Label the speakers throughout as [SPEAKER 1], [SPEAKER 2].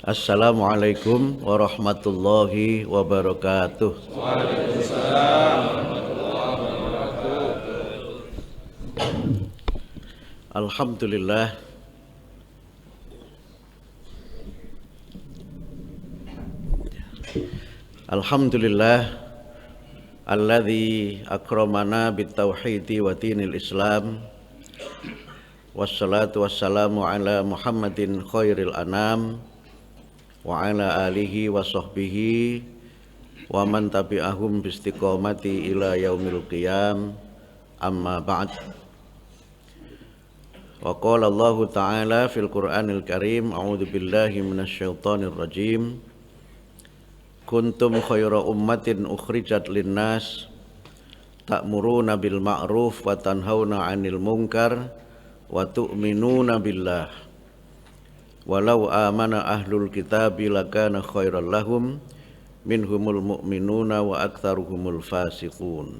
[SPEAKER 1] Assalamualaikum warahmatullahi wabarakatuh.
[SPEAKER 2] Waalaikumsalam warahmatullahi wabarakatuh.
[SPEAKER 1] Alhamdulillah. Alhamdulillah alladzi akramana bitauhidi wa dinil Islam. Wassalatu wassalamu ala Muhammadin khairil anam wa ala alihi wa sahbihi wa man tabi'ahum bistiqomati ila yaumil qiyam. Amma ba'd. Wa qala Allah ta'ala fil Qur'anil Karim, a'udzu billahi minasyaitonir rajim. Kuntum khaira ummatin ukhrijat linnas ta'muruna bil ma'ruf wa tanhauna 'anil munkar wa tu'minuna billah. Walau amana ahlul kitabi lakana khairal lahum minhumul mu'minuna wa aktsaruhumul fasiqun.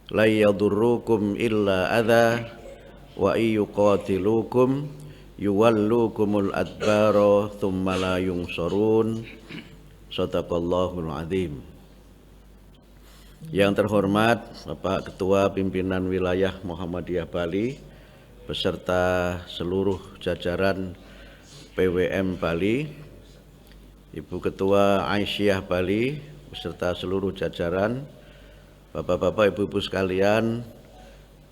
[SPEAKER 1] La yadurrukum illa adza wa yuqatilukum yuwallukumul adbara thumma la yunsurun. Shadaqallahul azim. Yang terhormat Bapak Ketua Pimpinan Wilayah Muhammadiyah Bali beserta seluruh jajaran PWM Bali, Ibu Ketua Aisyah Bali beserta seluruh jajaran, Bapak-bapak, Ibu-ibu sekalian,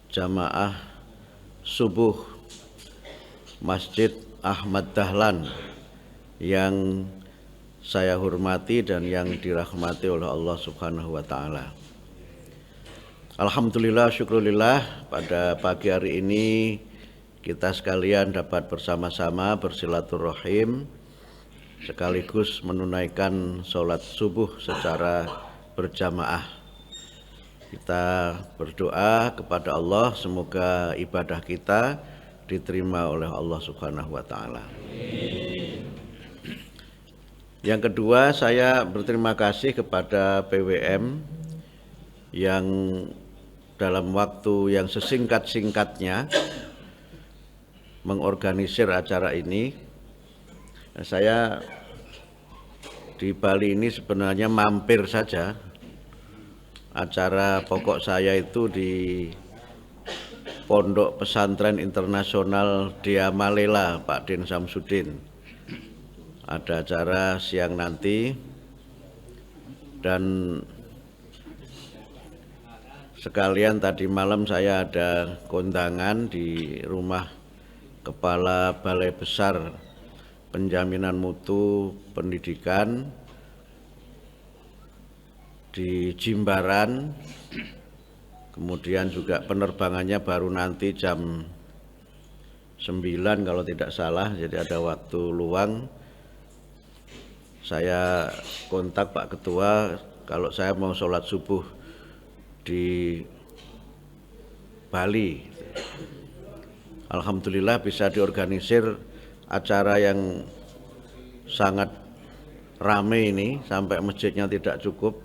[SPEAKER 1] jamaah subuh Masjid Ahmad Dahlan yang saya hormati dan yang dirahmati oleh Allah Subhanahu wa taala. Alhamdulillah, syukurillah, pada pagi hari ini kita sekalian dapat bersama-sama bersilaturahim sekaligus menunaikan sholat subuh secara berjamaah. Kita berdoa kepada Allah semoga ibadah kita diterima oleh Allah Subhanahu wa taala. Yang kedua, saya berterima kasih kepada PWM yang dalam waktu yang sesingkat-singkatnya mengorganisir acara ini. Saya di Bali ini sebenarnya mampir saja. Acara pokok saya itu di Pondok Pesantren Internasional Dea Malela, Pak Din Samsudin. Ada acara siang nanti dan sekalian tadi malam saya ada kondangan di rumah Kepala Balai Besar Penjaminan Mutu Pendidikan di Jimbaran. Kemudian juga penerbangannya baru nanti jam 9 kalau tidak salah, jadi ada waktu luang. Saya kontak Pak Ketua kalau saya mau sholat subuh di Bali. Alhamdulillah bisa diorganisir acara yang sangat ramai ini sampai masjidnya tidak cukup.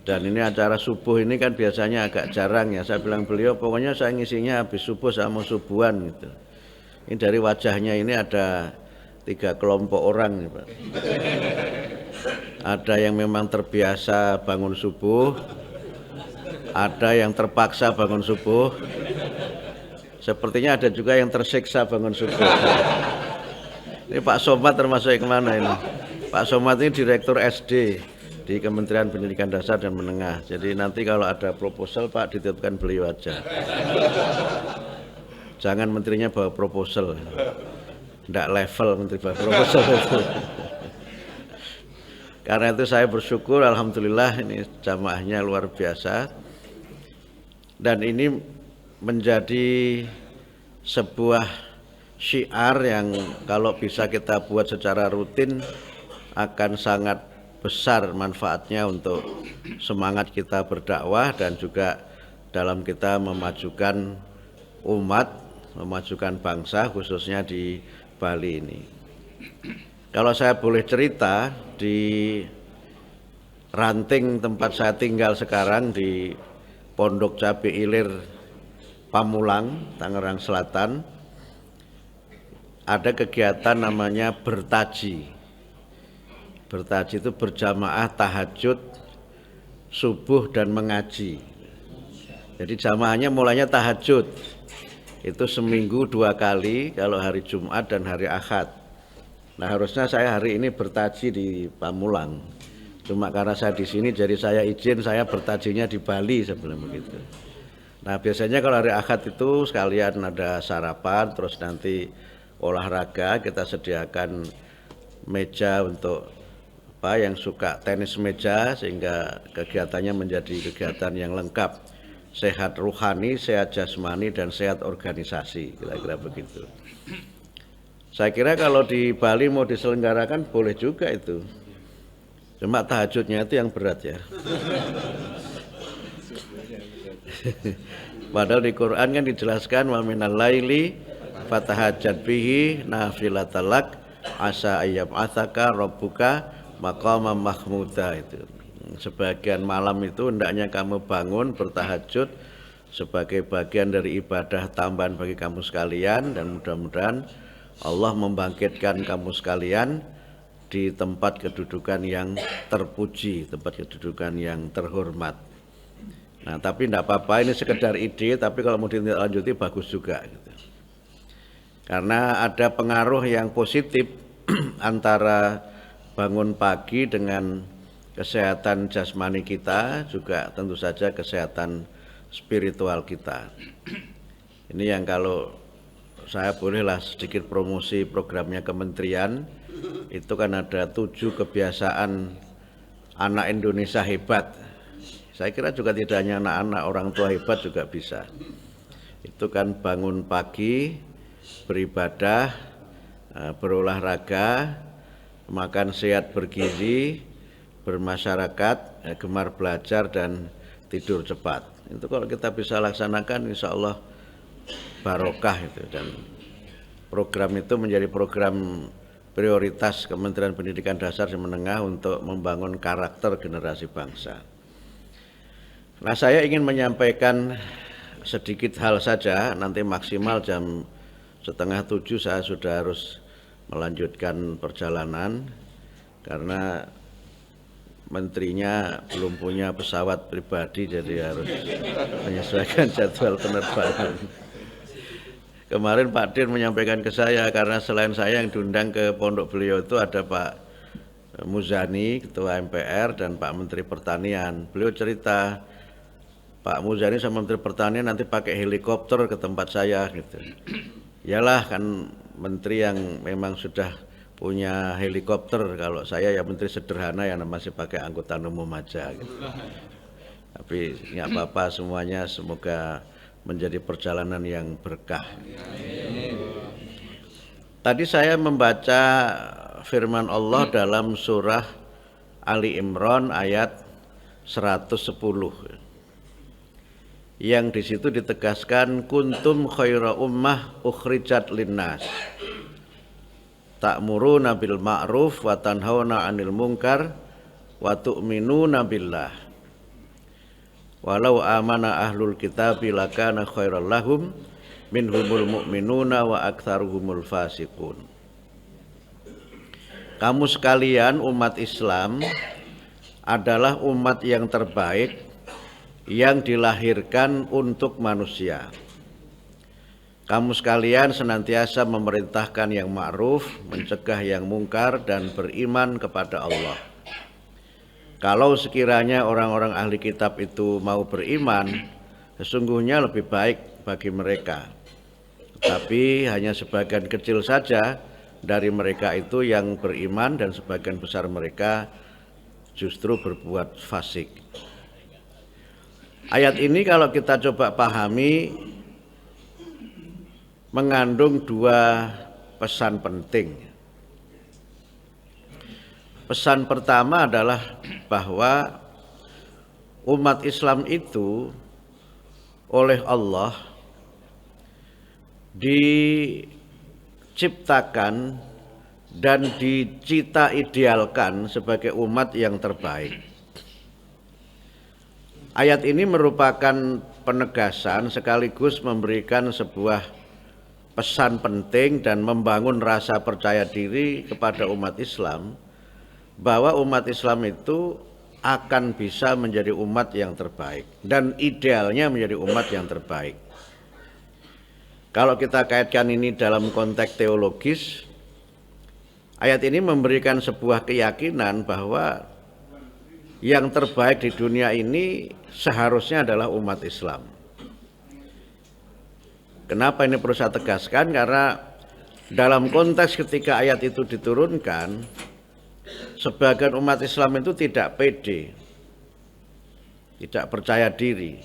[SPEAKER 1] Dan ini acara subuh ini kan biasanya agak jarang ya. Saya bilang beliau pokoknya saya ngisinya habis subuh saya mau subuhan gitu. Ini dari wajahnya ini ada 3 kelompok orang nih, Pak. Ada yang memang terbiasa bangun subuh, ada yang terpaksa bangun subuh, sepertinya ada juga yang tersiksa bangun subuh. Ini Pak Somad termasuk yang kemana ini? Pak Somad ini Direktur SD di Kementerian Pendidikan Dasar dan Menengah. Jadi nanti kalau ada proposal Pak dititipkan beliau aja. Jangan menterinya bawa proposal. Tidak level menteri bawa proposal itu. Karena itu saya bersyukur, alhamdulillah ini jamaahnya luar biasa. Dan ini menjadi sebuah syiar yang kalau bisa kita buat secara rutin akan sangat besar manfaatnya untuk semangat kita berdakwah dan juga dalam kita memajukan umat, memajukan bangsa khususnya di Bali ini. Kalau saya boleh cerita, di ranting tempat saya tinggal sekarang di Pondok Cabe Ilir Pamulang, Tangerang Selatan, ada kegiatan namanya bertaji. Bertaji itu berjamaah tahajud, subuh dan mengaji. Jadi jamaahnya mulainya tahajud. Itu seminggu 2 kali kalau hari Jumat dan hari Ahad. Nah harusnya saya hari ini bertaji di Pamulang. Cuma karena saya di sini jadi saya izin saya bertajinya di Bali sebelum begitu. Nah biasanya kalau hari Ahad itu sekalian ada sarapan, terus nanti olahraga, kita sediakan meja untuk yang suka tenis meja sehingga kegiatannya menjadi kegiatan yang lengkap, sehat ruhani, sehat jasmani dan sehat organisasi, kira-kira begitu. Saya kira kalau di Bali mau diselenggarakan boleh juga itu, cuma tahajudnya itu yang berat ya. Padahal di Quran kan dijelaskan wa minal laili fatahajjat bihi nafilatalak asa ayyab atsaka rabbuka maqama mahmuda. Itu sebagian malam itu hendaknya kamu bangun bertahajud sebagai bagian dari ibadah tambahan bagi kamu sekalian, dan mudah-mudahan Allah membangkitkan kamu sekalian di tempat kedudukan yang terpuji, tempat kedudukan yang terhormat. Nah tapi tidak apa-apa, ini sekedar ide, tapi kalau mau ditindaklanjuti bagus juga gitu. Karena ada pengaruh yang positif antara bangun pagi dengan kesehatan jasmani kita, juga tentu saja kesehatan spiritual kita. Ini yang kalau saya bolehlah sedikit promosi programnya kementerian, itu kan ada 7 kebiasaan anak Indonesia hebat. Saya kira juga tidak hanya anak-anak, orang tua hebat juga bisa. Itu kan bangun pagi, beribadah, berolahraga, makan sehat bergizi, bermasyarakat, gemar belajar dan tidur cepat. Itu kalau kita bisa laksanakan insya Allah barokah itu, dan program itu menjadi program prioritas Kementerian Pendidikan Dasar dan Menengah untuk membangun karakter generasi bangsa. Nah saya ingin menyampaikan sedikit hal saja, nanti maksimal jam 6:30 saya sudah harus melanjutkan perjalanan karena menterinya belum punya pesawat pribadi, jadi harus menyesuaikan jadwal penerbangan. Kemarin Pak Dir menyampaikan ke saya, karena selain saya yang diundang ke pondok beliau itu ada Pak Muzani, Ketua MPR, dan Pak Menteri Pertanian. Beliau cerita, Pak Muzani sama Menteri Pertanian nanti pakai helikopter ke tempat saya gitu. Yalah kan menteri yang memang sudah punya helikopter, kalau saya ya menteri sederhana yang masih pakai angkutan umum aja gitu. Tapi nggak apa-apa semuanya, semoga menjadi perjalanan yang berkah. Tadi saya membaca firman Allah dalam surah Ali Imran ayat 110. Yang di situ ditegaskan kuntum khaira ummah ukhrijat linnas ta'muruna bil ma'ruf wa tanhauna 'anil munkar wa tu'minuna billah walau amana ahlul kitabi lakana khairal lahum minhumul mu'minuna wa aktsaruhumul fasiqun. Kamu sekalian umat Islam adalah umat yang terbaik yang dilahirkan untuk manusia. Kamu sekalian senantiasa memerintahkan yang ma'ruf, mencegah yang mungkar, dan beriman kepada Allah. Kalau sekiranya orang-orang ahli kitab itu mau beriman, sesungguhnya lebih baik bagi mereka. Tapi hanya sebagian kecil saja dari mereka itu yang beriman, dan sebagian besar mereka justru berbuat fasik. Ayat ini kalau kita coba pahami mengandung 2 pesan penting. Pesan pertama adalah bahwa umat Islam itu oleh Allah diciptakan dan dicita idealkan sebagai umat yang terbaik. Ayat ini merupakan penegasan sekaligus memberikan sebuah pesan penting dan membangun rasa percaya diri kepada umat Islam bahwa umat Islam itu akan bisa menjadi umat yang terbaik dan idealnya menjadi umat yang terbaik. Kalau kita kaitkan ini dalam konteks teologis, ayat ini memberikan sebuah keyakinan bahwa yang terbaik di dunia ini seharusnya adalah umat Islam. Kenapa ini perlu saya tegaskan? Karena dalam konteks ketika ayat itu diturunkan, sebagian umat Islam itu tidak pede, tidak percaya diri.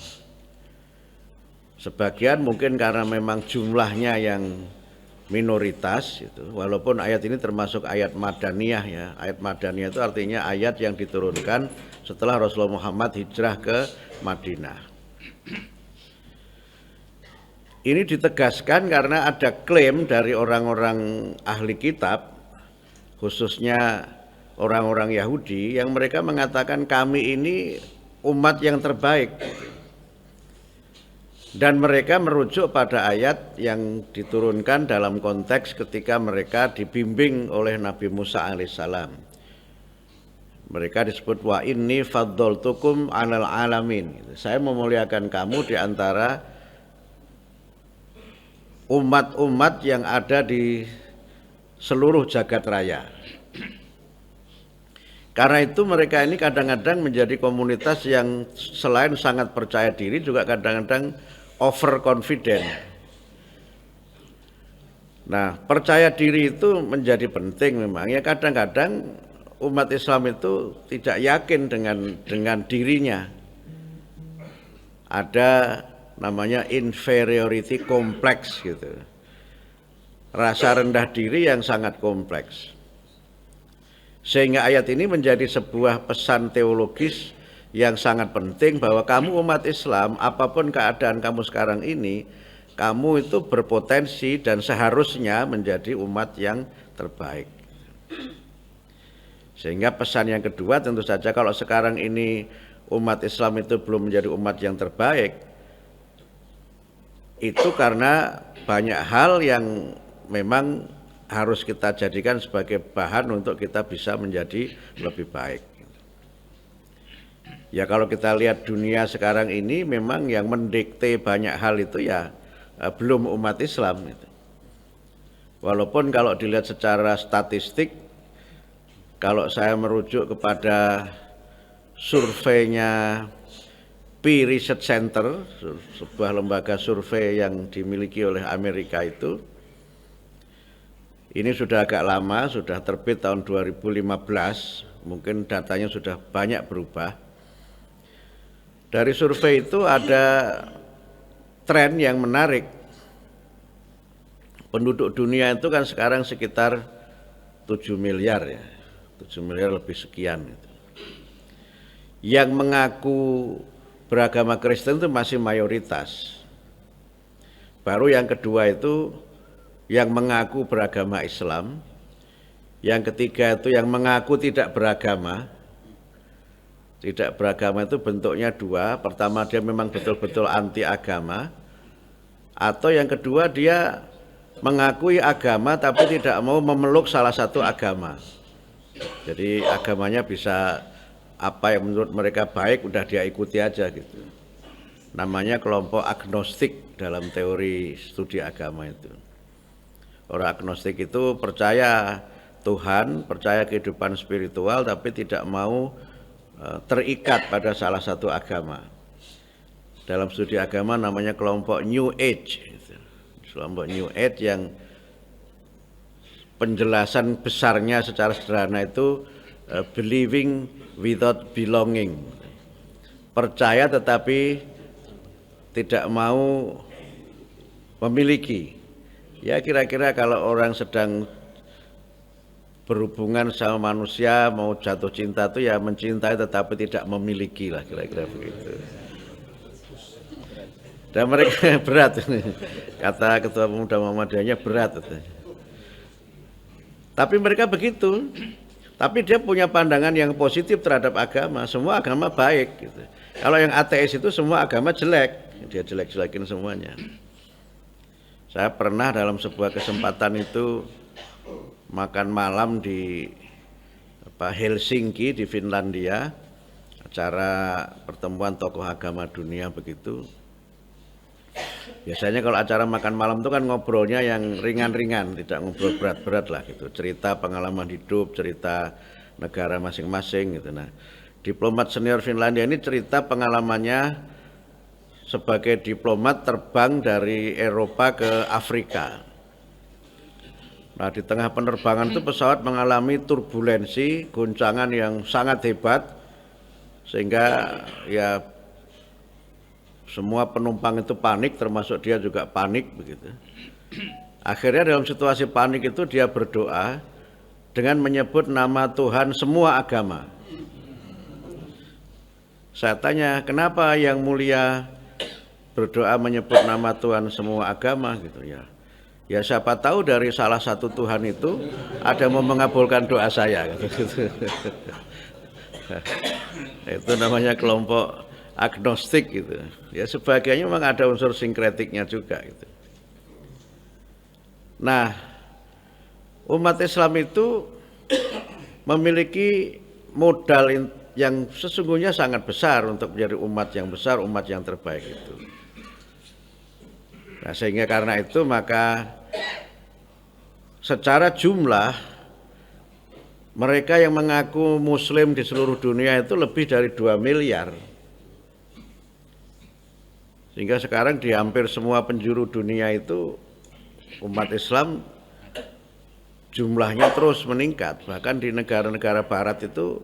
[SPEAKER 1] Sebagian mungkin karena memang jumlahnya yang minoritas, gitu. Walaupun ayat ini termasuk ayat madaniyah ya. Ayat madaniyah itu artinya ayat yang diturunkan setelah Rasulullah Muhammad hijrah ke Madinah. Ini ditegaskan karena ada klaim dari orang-orang ahli kitab, khususnya orang-orang Yahudi, yang mereka mengatakan kami ini umat yang terbaik. Dan mereka merujuk pada ayat yang diturunkan dalam konteks ketika mereka dibimbing oleh Nabi Musa alaihissalam. Mereka disebut wa inni faddaltukum 'alal alamin. Saya memuliakan kamu di antara umat-umat yang ada di seluruh jagat raya. Karena itu mereka ini kadang-kadang menjadi komunitas yang selain sangat percaya diri juga kadang-kadang overconfident. Nah, percaya diri itu menjadi penting memang. Ya kadang-kadang umat Islam itu tidak yakin dengan dirinya. Ada namanya inferiority complex gitu. Rasa rendah diri yang sangat kompleks. Sehingga ayat ini menjadi sebuah pesan teologis yang sangat penting bahwa kamu umat Islam, apapun keadaan kamu sekarang ini, kamu itu berpotensi dan seharusnya menjadi umat yang terbaik. Sehingga pesan yang kedua tentu saja kalau sekarang ini umat Islam itu belum menjadi umat yang terbaik, itu karena banyak hal yang memang harus kita jadikan sebagai bahan untuk kita bisa menjadi lebih baik. Ya kalau kita lihat dunia sekarang ini memang yang mendikte banyak hal itu ya belum umat Islam gitu. Walaupun kalau dilihat secara statistik, kalau saya merujuk kepada surveinya Pew Research Center, sebuah lembaga survei yang dimiliki oleh Amerika itu, ini sudah agak lama, sudah terbit tahun 2015, mungkin datanya sudah banyak berubah. Dari survei itu ada tren yang menarik. Penduduk dunia itu kan sekarang sekitar 7 miliar ya, 7 miliar lebih sekian. Yang mengaku beragama Kristen itu masih mayoritas. Baru yang kedua itu yang mengaku beragama Islam. Yang ketiga itu yang mengaku tidak beragama. Tidak beragama itu bentuknya dua. Pertama dia memang betul-betul anti agama. Atau yang kedua dia mengakui agama tapi tidak mau memeluk salah satu agama. Jadi agamanya bisa apa yang menurut mereka baik udah dia ikuti aja gitu. Namanya kelompok agnostik dalam teori studi agama itu. Orang agnostik itu percaya Tuhan, percaya kehidupan spiritual tapi tidak mau terikat pada salah satu agama. Dalam studi agama namanya kelompok New Age. Kelompok New Age yang penjelasan besarnya secara sederhana itu believing without belonging. Percaya tetapi tidak mau memiliki. Ya kira-kira kalau orang sedang berhubungan sama manusia mau jatuh cinta itu ya mencintai tetapi tidak memiliki lah kira-kira begitu. Dan mereka berat kata ketua pemuda Muhammadiyahnya berat. Tapi mereka begitu. Tapi dia punya pandangan yang positif terhadap agama. Semua agama baik gitu. Kalau yang ateis itu semua agama jelek, dia jelek-jelekin semuanya. Saya pernah dalam sebuah kesempatan itu makan malam di Helsinki di Finlandia, acara pertemuan tokoh agama dunia begitu. Biasanya kalau acara makan malam itu kan ngobrolnya yang ringan-ringan, tidak ngobrol berat-berat lah gitu. Cerita pengalaman hidup, cerita negara masing-masing gitu. Nah, diplomat senior Finlandia ini cerita pengalamannya sebagai diplomat terbang dari Eropa ke Afrika. Nah, di tengah penerbangan itu pesawat mengalami turbulensi, goncangan yang sangat hebat, sehingga ya semua penumpang itu panik, termasuk dia juga panik begitu. Akhirnya dalam situasi panik itu dia berdoa dengan menyebut nama Tuhan semua agama. Saya tanya, kenapa yang mulia berdoa menyebut nama Tuhan semua agama gitu ya? Ya siapa tahu dari salah satu Tuhan itu ada yang mau mengabulkan doa saya gitu. Itu namanya kelompok agnostik gitu. Ya sebagainya memang ada unsur sinkretiknya juga gitu. Nah, umat Islam itu memiliki modal yang sesungguhnya sangat besar untuk menjadi umat yang besar, umat yang terbaik itu. Nah, sehingga karena itu maka secara jumlah mereka yang mengaku muslim di seluruh dunia itu lebih dari 2 miliar. Sehingga sekarang di hampir semua penjuru dunia itu umat Islam jumlahnya terus meningkat. Bahkan di negara-negara barat itu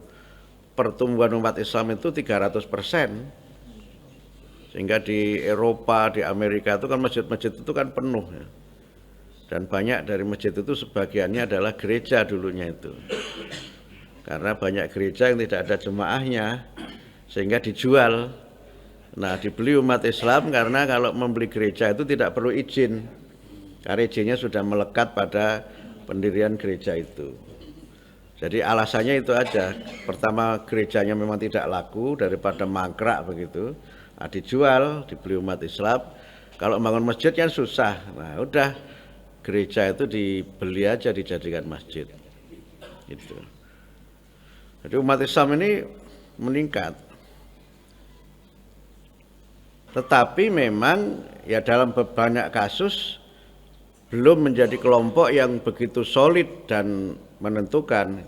[SPEAKER 1] pertumbuhan umat Islam itu 300%. Sehingga di Eropa, di Amerika itu kan masjid-masjid itu kan penuh ya. Dan banyak dari masjid itu sebagiannya adalah gereja dulunya itu. Karena banyak gereja yang tidak ada jemaahnya sehingga dijual. Nah, dibeli umat Islam karena kalau membeli gereja itu tidak perlu izin. Karena izinnya sudah melekat pada pendirian gereja itu. Jadi alasannya itu aja. Pertama, gerejanya memang tidak laku daripada mangkrak begitu. Nah, dijual, dibeli umat Islam. Kalau bangun masjid kan susah. Nah, udah gereja itu dibeli aja, dijadikan masjid. Gitu. Jadi umat Islam ini meningkat. Tetapi memang ya dalam banyak kasus belum menjadi kelompok yang begitu solid dan menentukan.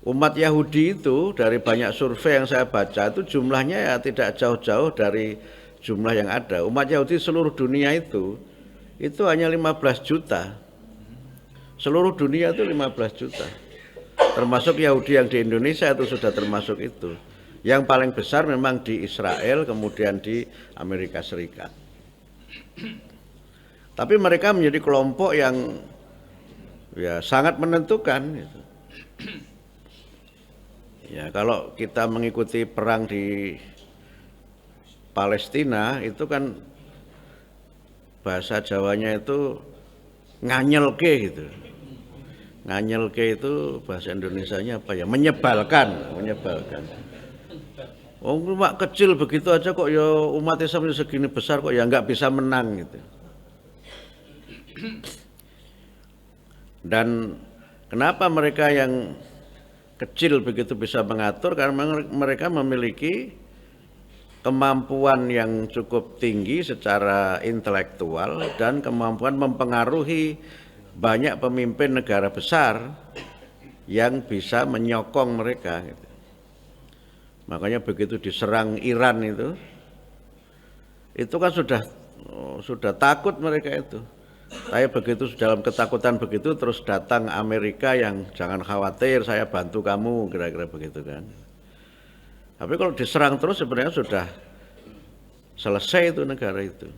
[SPEAKER 1] Umat Yahudi itu dari banyak survei yang saya baca itu jumlahnya ya tidak jauh-jauh dari jumlah yang ada. Umat Yahudi seluruh dunia itu hanya 15 juta. Seluruh dunia itu 15 juta. Termasuk Yahudi yang di Indonesia itu sudah termasuk itu. Yang paling besar memang di Israel, kemudian di Amerika Serikat. Tapi mereka menjadi kelompok yang ya sangat menentukan. Gitu. Ya kalau kita mengikuti perang di Palestina itu kan bahasa Jawanya itu nganyelke gitu. Nganyelke itu bahasa Indonesianya apa ya? Menyebalkan. Oh, umat kecil begitu aja kok ya umat Islam segini besar kok ya nggak bisa menang gitu. Dan kenapa mereka yang kecil begitu bisa mengatur? Karena mereka memiliki kemampuan yang cukup tinggi secara intelektual dan kemampuan mempengaruhi banyak pemimpin negara besar yang bisa menyokong mereka gitu. Makanya begitu diserang Iran itu kan sudah takut mereka itu. Saya begitu dalam ketakutan begitu terus datang Amerika yang jangan khawatir saya bantu kamu kira-kira begitu kan. Tapi kalau diserang terus sebenarnya sudah selesai itu negara itu.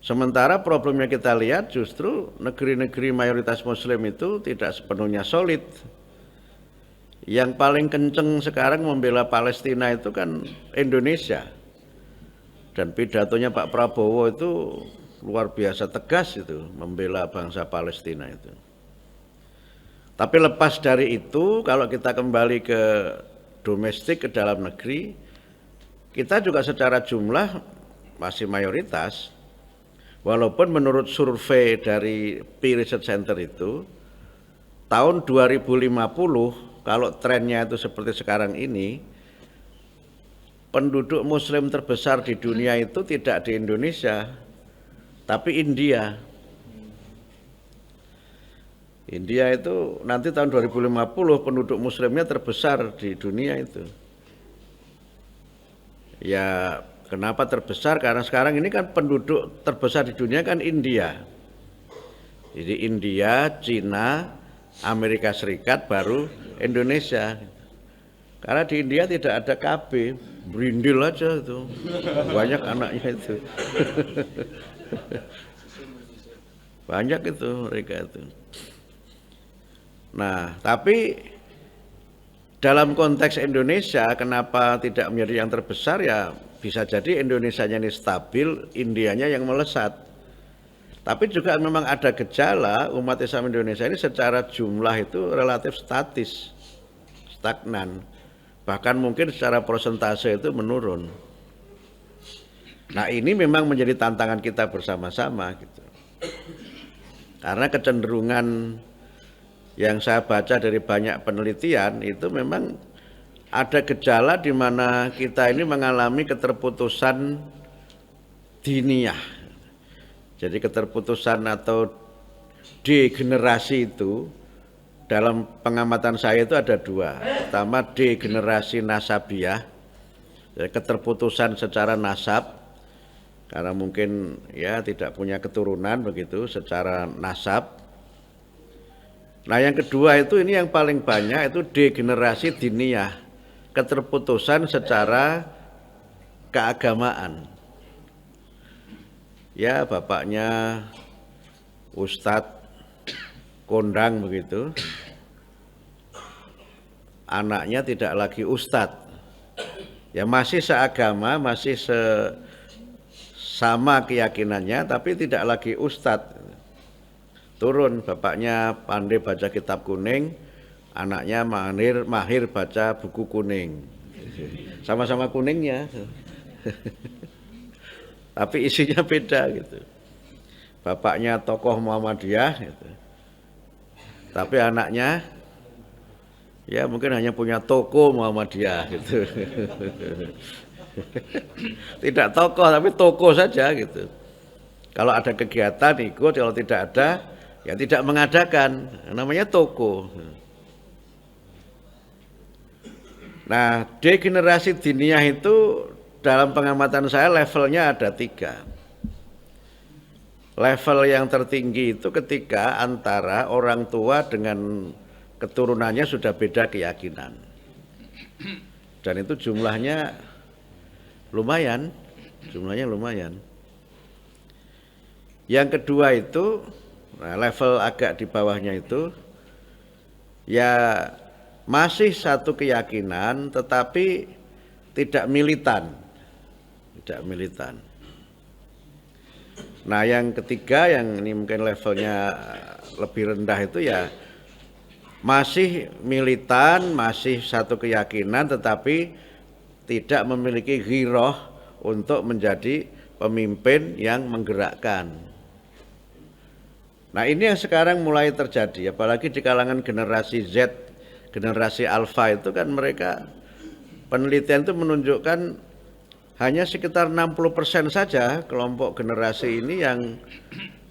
[SPEAKER 1] Sementara problemnya kita lihat justru negeri-negeri mayoritas muslim itu tidak sepenuhnya solid. Yang paling kenceng sekarang membela Palestina itu kan Indonesia. Dan pidatonya Pak Prabowo itu luar biasa tegas itu membela bangsa Palestina itu. Tapi lepas dari itu kalau kita kembali ke domestik, ke dalam negeri, kita juga secara jumlah masih mayoritas. Walaupun menurut survei dari Pew Research Center itu tahun 2050 kalau trennya itu seperti sekarang ini, penduduk muslim terbesar di dunia itu tidak di Indonesia, tapi India. India itu nanti tahun 2050 penduduk muslimnya terbesar di dunia itu. Ya, kenapa terbesar? Karena sekarang ini kan penduduk terbesar di dunia kan India. Jadi India, Cina, Amerika Serikat, baru Indonesia. Karena di India tidak ada KB, berindil aja itu. Banyak anaknya itu. Banyak itu mereka itu. Nah, tapi dalam konteks Indonesia, kenapa tidak menjadi yang terbesar? Ya bisa jadi Indonesianya ini stabil, Indianya yang melesat. Tapi juga memang ada gejala umat Islam Indonesia ini secara jumlah itu relatif statis, stagnan. Bahkan mungkin secara persentase itu menurun. Nah, ini memang menjadi tantangan kita bersama-sama gitu. Karena kecenderungan yang saya baca dari banyak penelitian itu memang ada gejala di mana kita ini mengalami keterputusan diniyah. Jadi keterputusan atau degenerasi itu dalam pengamatan saya itu ada dua. Pertama, degenerasi nasabiyah, jadi keterputusan secara nasab karena mungkin ya tidak punya keturunan begitu secara nasab. Nah, yang kedua itu ini yang paling banyak itu degenerasi diniyah, keterputusan secara keagamaan. Ya, bapaknya Ustadz kondang begitu, anaknya tidak lagi Ustadz. Ya masih seagama, masih sama keyakinannya, tapi tidak lagi Ustadz. Turun, bapaknya pandai baca kitab kuning, anaknya mahir baca buku kuning. Sama-sama kuningnya. Tapi isinya beda gitu. Bapaknya tokoh Muhammadiyah gitu. Tapi anaknya ya mungkin hanya punya toko Muhammadiyah gitu. Tidak tokoh tapi toko saja gitu. Kalau ada kegiatan ikut, kalau tidak ada ya tidak mengadakan, namanya toko. Nah, degenerasi diniyah itu dalam pengamatan saya levelnya ada 3. Level yang tertinggi itu ketika antara orang tua dengan keturunannya sudah beda keyakinan. Dan itu jumlahnya lumayan. Yang kedua itu, nah, level agak di bawahnya itu ya masih satu keyakinan tetapi tidak militan. Nah, yang ketiga yang ini mungkin levelnya lebih rendah itu ya masih militan, masih satu keyakinan tetapi tidak memiliki ghirah untuk menjadi pemimpin yang menggerakkan. Nah, ini yang sekarang mulai terjadi, apalagi di kalangan generasi Z, generasi Alpha itu kan mereka penelitian itu menunjukkan hanya sekitar 60% saja kelompok generasi ini yang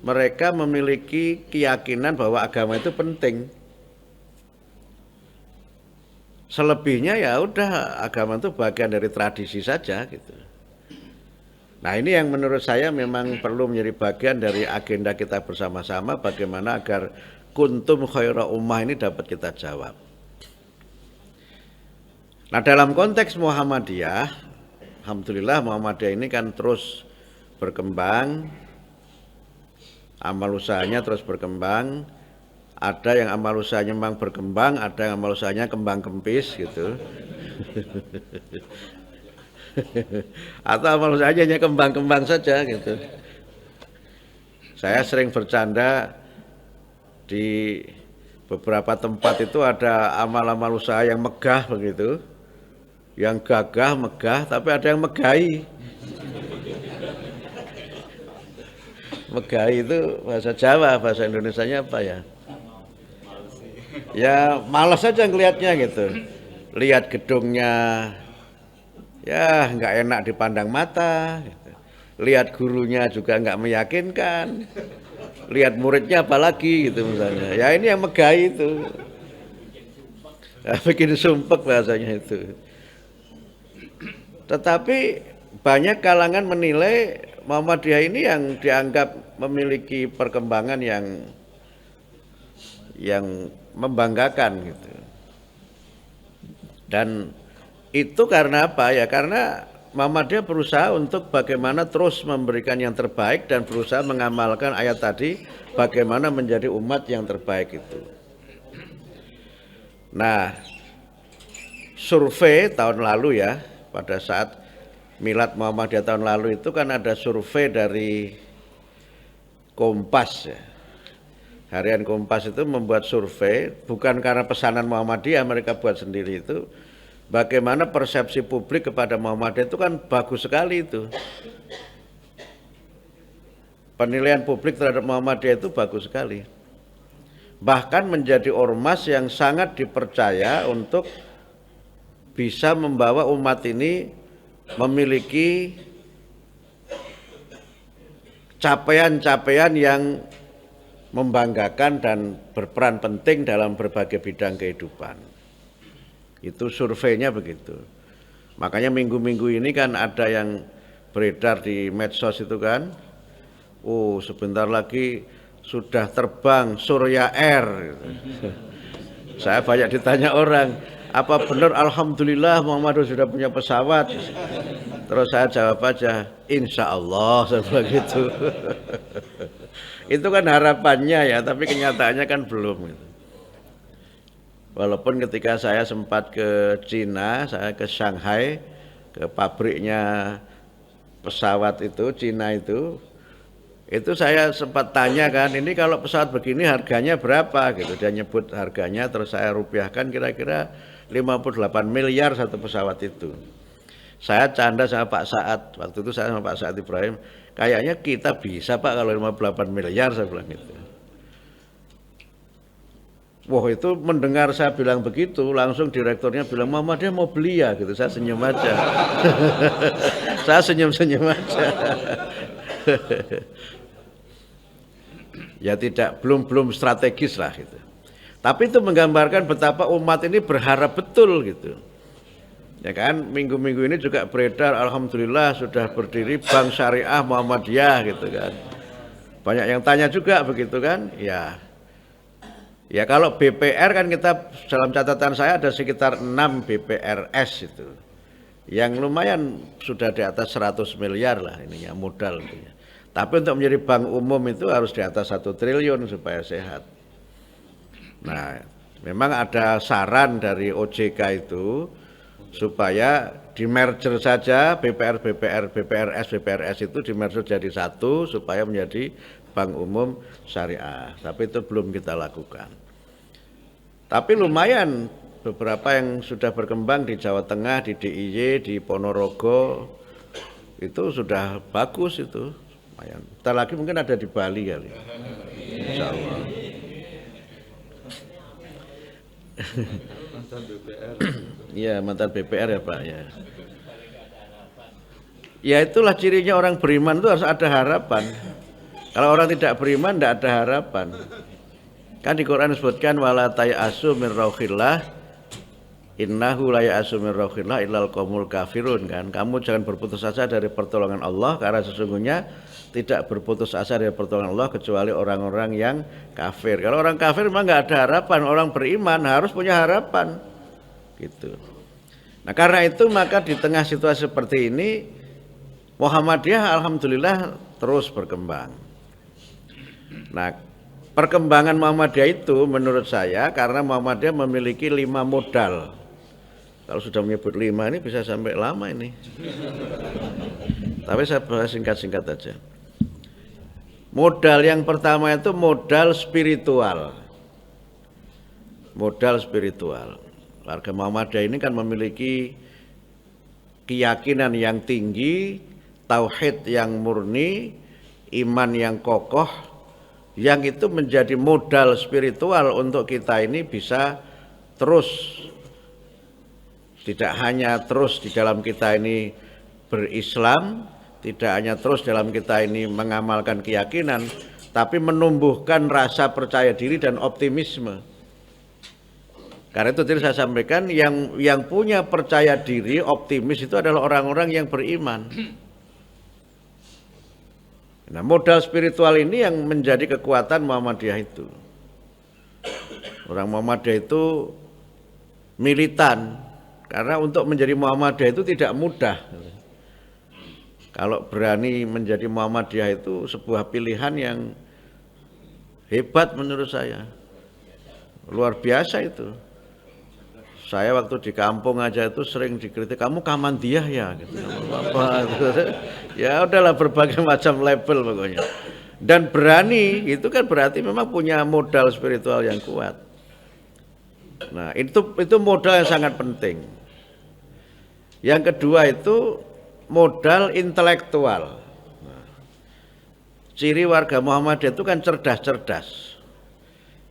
[SPEAKER 1] mereka memiliki keyakinan bahwa agama itu penting. Selebihnya ya udah agama itu bagian dari tradisi saja gitu. Nah, ini yang menurut saya memang perlu menjadi bagian dari agenda kita bersama-sama bagaimana agar kuntum khaira ummah ini dapat kita jawab. Nah, dalam konteks Muhammadiyah, alhamdulillah Muhammadiyah ini kan terus berkembang, amal usahanya terus berkembang. Ada yang amal usahanya memang berkembang, ada yang amal usahanya kembang kempis gitu. Atau amal usahanya hanya kembang-kembang saja gitu. Saya sering bercanda di beberapa tempat itu ada amal-amal usaha yang megah begitu, yang gagah megah, tapi ada yang megahi. Megai itu bahasa Jawa, bahasa Indonesianya apa ya? Ya malas aja ngelihatnya gitu. Lihat gedungnya, ya nggak enak dipandang mata. Gitu. Lihat gurunya juga nggak meyakinkan. Lihat muridnya apalagi gitu misalnya. Ya ini yang megai itu. Ya, bikin sumpek bahasanya itu. Tetapi banyak kalangan menilai Muhammadiyah ini yang dianggap memiliki perkembangan yang membanggakan gitu. Dan itu karena apa ya? Karena Muhammadiyah berusaha untuk bagaimana terus memberikan yang terbaik dan berusaha mengamalkan ayat tadi, bagaimana menjadi umat yang terbaik itu. Nah, survei tahun lalu ya, pada saat Milad Muhammadiyah tahun lalu itu kan ada survei dari Kompas ya. Harian Kompas itu membuat survei, bukan karena pesanan Muhammadiyah, mereka buat sendiri itu. Bagaimana persepsi publik kepada Muhammadiyah itu kan bagus sekali itu. Penilaian publik terhadap Muhammadiyah itu bagus sekali. Bahkan menjadi ormas yang sangat dipercaya untuk bisa membawa umat ini memiliki capaian-capaian yang membanggakan dan berperan penting dalam berbagai bidang kehidupan. Itu surveinya begitu. Makanya minggu-minggu ini kan ada yang beredar di medsos itu kan. Oh, sebentar lagi sudah terbang Surya Air. Saya banyak ditanya orang, apa benar Alhamdulillah Muhammadiyah sudah punya pesawat? Terus saya jawab aja, insya Allah, saya bilang gitu. Itu kan harapannya ya, tapi kenyataannya kan belum. Walaupun ketika saya sempat ke Cina, saya ke Shanghai, ke pabriknya pesawat itu, Cina itu saya sempat tanya kan, ini kalau pesawat begini harganya berapa gitu. Dia nyebut harganya, terus saya rupiahkan kira-kira 58 miliar satu pesawat itu. Saya canda sama Pak Saad, waktu itu saya sama Pak Saad Ibrahim, kayaknya kita bisa Pak kalau 58 miliar, saya bilang gitu. Wah itu mendengar saya bilang begitu, langsung direkturnya bilang, Muhammadiyah mau beli ya gitu, saya senyum aja. Saya senyum-senyum aja. Ya belum strategis lah gitu. Tapi itu menggambarkan betapa umat ini berharap betul gitu. Ya kan, minggu-minggu ini juga beredar, alhamdulillah sudah berdiri Bank Syariah Muhammadiyah gitu kan. Banyak yang tanya juga begitu kan, ya. Ya kalau BPR kan kita dalam catatan saya ada sekitar 6 BPRS itu. Yang lumayan sudah di atas 100 miliar lah ininya modal intinya. Tapi untuk menjadi bank umum itu harus di atas 1 triliun supaya sehat. Nah, memang ada saran dari OJK itu supaya di merger saja BPRS itu di merger jadi satu supaya menjadi bank umum syariah. Tapi itu belum kita lakukan. Tapi lumayan beberapa yang sudah berkembang di Jawa Tengah, di DIY, di Ponorogo itu sudah bagus itu. Lumayan. Ntar lagi mungkin ada di Bali kali. Insya Allah.
[SPEAKER 2] Mantan BPR.
[SPEAKER 1] Iya, mantan BPR ya Pak ya. Ya itulah cirinya orang beriman itu harus ada harapan. Kalau orang tidak beriman tidak ada harapan. Kan di Quran disebutkan wala tayasu min rauhillah innahu la ya'asu min rauhillah illal qaumul kafirun kan. Kamu jangan berputus asa dari pertolongan Allah karena sesungguhnya tidak berputus asa dari pertolongan Allah kecuali orang-orang yang kafir. Kalau orang kafir memang nggak ada harapan, orang beriman harus punya harapan. Gitu. Nah, karena itu maka di tengah situasi seperti ini Muhammadiyah alhamdulillah terus berkembang. Nah, perkembangan Muhammadiyah itu menurut saya karena Muhammadiyah memiliki 5 modal. Kalau sudah menyebut 5 ini bisa sampai lama ini. Tapi saya bahas singkat-singkat aja. Modal yang pertama itu modal spiritual. Modal spiritual. Warga Muhammadiyah ini kan memiliki keyakinan yang tinggi, tauhid yang murni, iman yang kokoh, yang itu menjadi modal spiritual untuk kita ini bisa terus, tidak hanya terus di dalam kita ini berislam, tidak hanya terus dalam kita ini mengamalkan keyakinan, tapi menumbuhkan rasa percaya diri dan optimisme. Karena itu tadi saya sampaikan, yang punya percaya diri, optimis itu adalah orang-orang yang beriman. Nah, modal spiritual ini yang menjadi kekuatan Muhammadiyah itu. Orang Muhammadiyah itu militan, karena untuk menjadi Muhammadiyah itu tidak mudah. Kalau berani menjadi Muhammadiyah itu sebuah pilihan yang hebat menurut saya. Luar biasa itu. Saya waktu di kampung aja itu sering dikritik, kamu Kamandiyah ya? Gitu. Apa? Ya udahlah, berbagai macam label pokoknya. Dan berani itu kan berarti memang punya modal spiritual yang kuat. Nah itu modal yang sangat penting. Yang kedua itu modal intelektual. Nah, ciri warga Muhammadiyah itu kan cerdas-cerdas.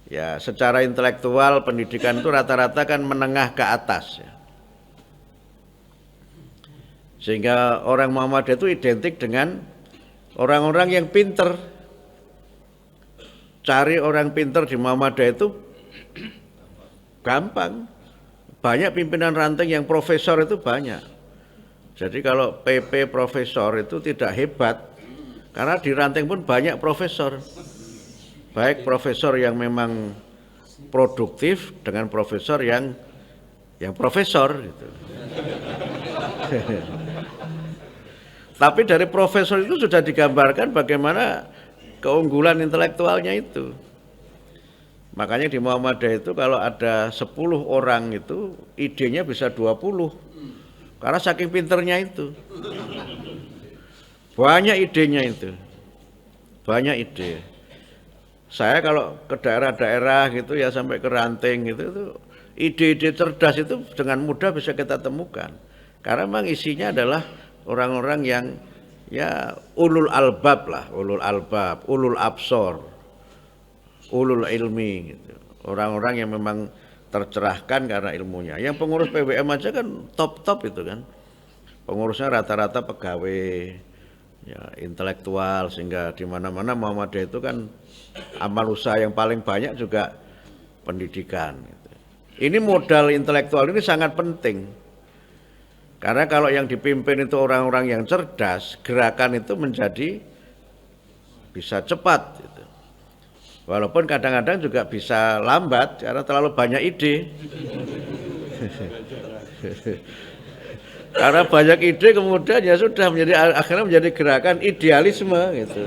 [SPEAKER 1] Ya, secara intelektual pendidikan itu rata-rata kan menengah ke atas ya. Sehingga orang Muhammadiyah itu identik dengan orang-orang yang pinter. Cari orang pinter di Muhammadiyah itu gampang. Banyak pimpinan ranting yang profesor itu banyak. Jadi kalau PP profesor itu tidak hebat, karena di ranting pun banyak profesor. Baik profesor yang memang produktif dengan profesor yang profesor gitu. Tapi dari profesor itu sudah digambarkan bagaimana keunggulan intelektualnya itu. Makanya di Muhammadiyah itu kalau ada 10 orang itu idenya bisa 20. Karena saking pinternya itu. Banyak idenya itu. Banyak ide. Saya kalau ke daerah-daerah gitu ya sampai ke ranting gitu, itu ide-ide cerdas itu dengan mudah bisa kita temukan. Karena memang isinya adalah orang-orang yang ya ulul albab lah, ulul albab, ulul absor, ulul ilmi gitu. Orang-orang yang memang tercerahkan karena ilmunya. Yang pengurus PWM aja kan top-top itu kan. Pengurusnya rata-rata pegawai ya intelektual, sehingga di mana-mana Muhammadiyah itu kan amal usaha yang paling banyak juga pendidikan. Ini modal intelektual ini sangat penting. Karena kalau yang dipimpin itu orang-orang yang cerdas, gerakan itu menjadi bisa cepat. Gitu. Walaupun kadang-kadang juga bisa lambat karena terlalu banyak ide. Karena banyak ide kemudian ya sudah akhirnya menjadi gerakan idealisme gitu.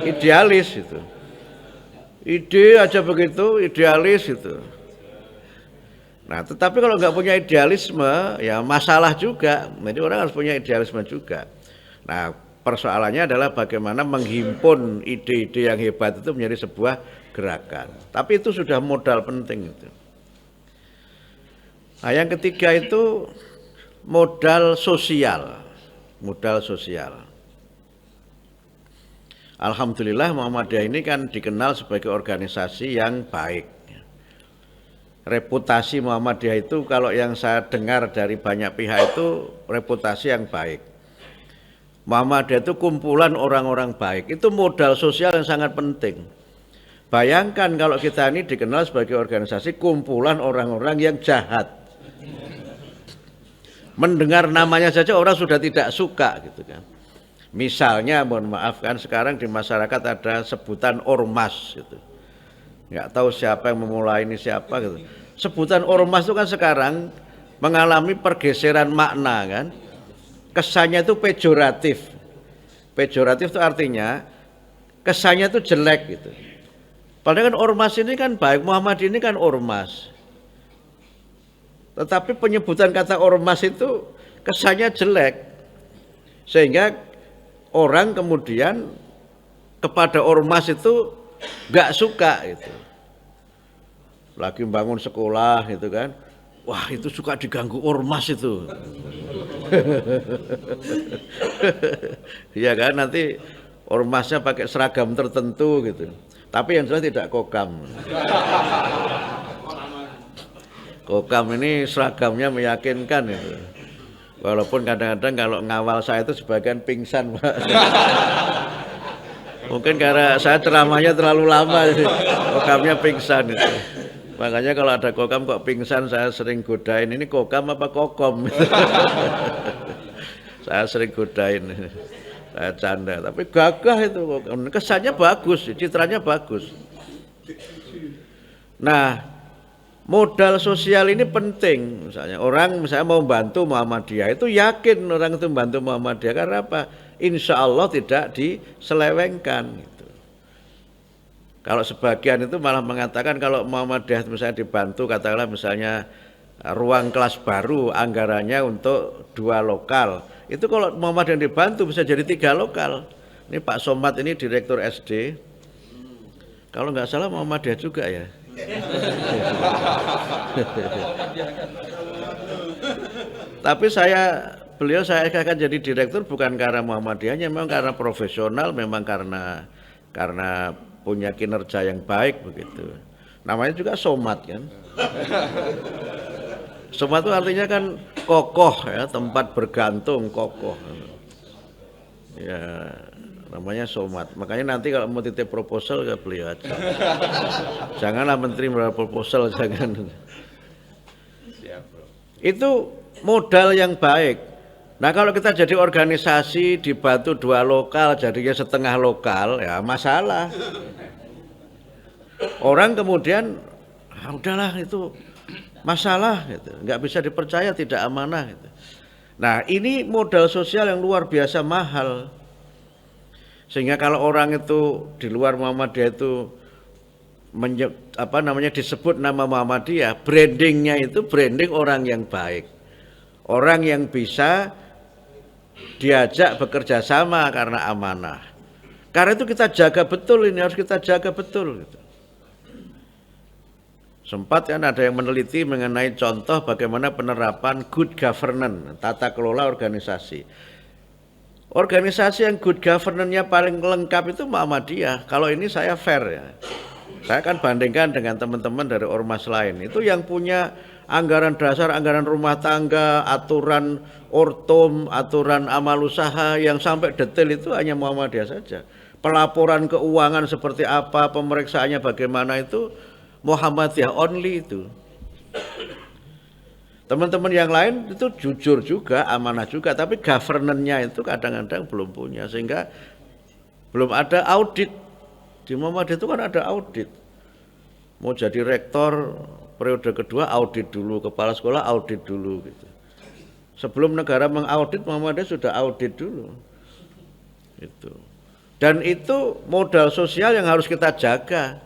[SPEAKER 1] Idealis itu. Ide aja begitu, idealis itu. Nah, tetapi kalau nggak punya idealisme, ya masalah juga. Jadi orang harus punya idealisme juga. Nah, persoalannya adalah bagaimana menghimpun ide-ide yang hebat itu menjadi sebuah gerakan. Tapi itu sudah modal penting itu. Nah, yang ketiga itu modal sosial. Modal sosial. Alhamdulillah Muhammadiyah ini kan dikenal sebagai organisasi yang baik. Reputasi Muhammadiyah itu kalau yang saya dengar dari banyak pihak itu reputasi yang baik. Muhammadiyah itu kumpulan orang-orang baik. Itu modal sosial yang sangat penting. Bayangkan kalau kita ini dikenal sebagai organisasi kumpulan orang-orang yang jahat. Mendengar namanya saja orang sudah tidak suka gitu kan. Misalnya, mohon maaf kan sekarang di masyarakat ada sebutan ormas gitu. Nggak tahu siapa yang memulai ini siapa gitu. Sebutan ormas itu kan sekarang mengalami pergeseran makna kan. Kesannya itu pejoratif. Pejoratif itu artinya kesannya itu jelek gitu. Padahal kan ormas ini kan baik, Muhammadiyah ini kan ormas. Tetapi penyebutan kata ormas itu kesannya jelek. Sehingga orang kemudian kepada ormas itu nggak suka itu. Lagi bangun sekolah gitu kan, wah itu suka diganggu ormas itu. Ya kan nanti ormasnya pakai seragam tertentu gitu. Tapi yang jelas tidak kokam. Kokam ini seragamnya meyakinkan itu. Walaupun kadang-kadang kalau ngawal saya itu sebagian pingsan, Pak. Mungkin karena saya ceramahnya terlalu lama, kokamnya pingsan itu. Makanya kalau ada kokam kok pingsan, saya sering godain, ini kokam apa kokom? Saya sering godain, saya canda. Tapi gagah itu kokam, kesannya bagus, citranya bagus. Nah, modal sosial ini penting. Misalnya orang mau membantu Muhammadiyah, itu yakin orang itu membantu Muhammadiyah karena apa? Insya Allah tidak diselewengkan. Gitu. Kalau sebagian itu malah mengatakan kalau Muhammadiyah misalnya dibantu, katakanlah misalnya ruang kelas baru anggarannya untuk 2 lokal. Itu kalau Muhammadiyah dibantu bisa jadi 3 lokal. Ini Pak Somad ini direktur SD. Kalau nggak salah Muhammadiyah juga ya. Tapi beliau saya akan jadi direktur bukan karena Muhammadiyahnya, memang karena profesional, memang karena punya kinerja yang baik begitu. Namanya juga Somad kan. Somad itu artinya kan kokoh ya, tempat bergantung kokoh. Ya, namanya Somad. Makanya nanti kalau mau titip proposal ke beliau aja. Janganlah menteri membawa proposal, jangan. Itu modal yang baik. Nah kalau kita jadi organisasi dibantu 2 lokal, jadinya setengah lokal, ya masalah. Orang kemudian, udahlah itu masalah, gitu. Nggak bisa dipercaya, tidak amanah. Gitu. Nah ini modal sosial yang luar biasa mahal. Sehingga kalau orang itu di luar Muhammadiyah itu disebut nama Muhammadiyah, brandingnya itu branding orang yang baik, orang yang bisa diajak bekerja sama karena amanah. Karena itu kita jaga betul, ini harus kita jaga betul. Gitu. Sempat kan ada yang meneliti mengenai contoh bagaimana penerapan good governance, tata kelola organisasi. Organisasi yang good governance-nya paling lengkap itu Muhammadiyah. Kalau ini saya fair ya. Saya akan bandingkan dengan teman-teman dari ormas lain. Itu yang punya anggaran dasar, anggaran rumah tangga, aturan ortom, aturan amal usaha yang sampai detail itu hanya Muhammadiyah saja. Pelaporan keuangan seperti apa, pemeriksaannya bagaimana itu Muhammadiyah only itu. Teman-teman yang lain itu jujur juga, amanah juga, tapi governance-nya itu kadang-kadang belum punya, sehingga belum ada audit. Di Muhammadiyah itu kan ada audit. Mau jadi rektor periode kedua audit dulu, kepala sekolah audit dulu gitu. Sebelum negara mengaudit, Muhammadiyah sudah audit dulu. Itu. Dan itu modal sosial yang harus kita jaga.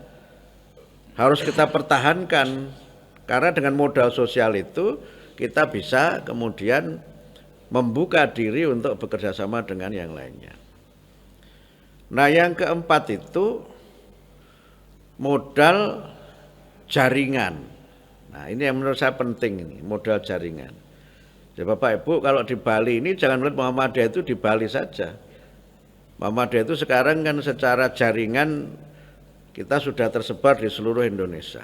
[SPEAKER 1] Harus kita pertahankan. Karena dengan modal sosial itu kita bisa kemudian membuka diri untuk bekerja sama dengan yang lainnya. Nah, yang keempat itu modal jaringan. Nah, ini yang menurut saya penting ini, modal jaringan. Jadi Bapak Ibu kalau di Bali ini jangan melihat Muhammadiyah itu di Bali saja. Muhammadiyah itu sekarang kan secara jaringan kita sudah tersebar di seluruh Indonesia.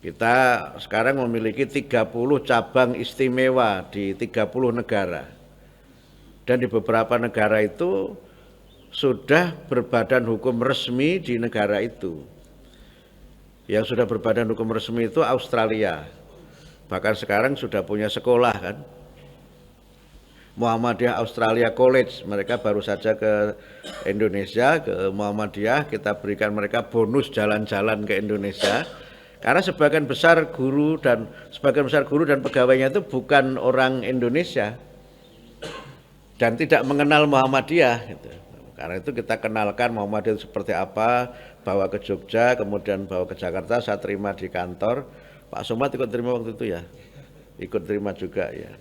[SPEAKER 1] Kita sekarang memiliki 30 cabang istimewa di 30 negara. Dan di beberapa negara itu sudah berbadan hukum resmi di negara itu. Yang sudah berbadan hukum resmi itu Australia. Bahkan sekarang sudah punya sekolah kan. Muhammadiyah Australia College, mereka baru saja ke Indonesia, ke Muhammadiyah, kita berikan mereka bonus jalan-jalan ke Indonesia. Karena sebagian besar guru dan pegawainya itu bukan orang Indonesia dan tidak mengenal Muhammadiyah gitu. Karena itu kita kenalkan Muhammadiyah itu seperti apa, bawa ke Jogja, kemudian bawa ke Jakarta, saya terima di kantor. Pak Somad ikut terima waktu itu ya, ikut terima juga ya.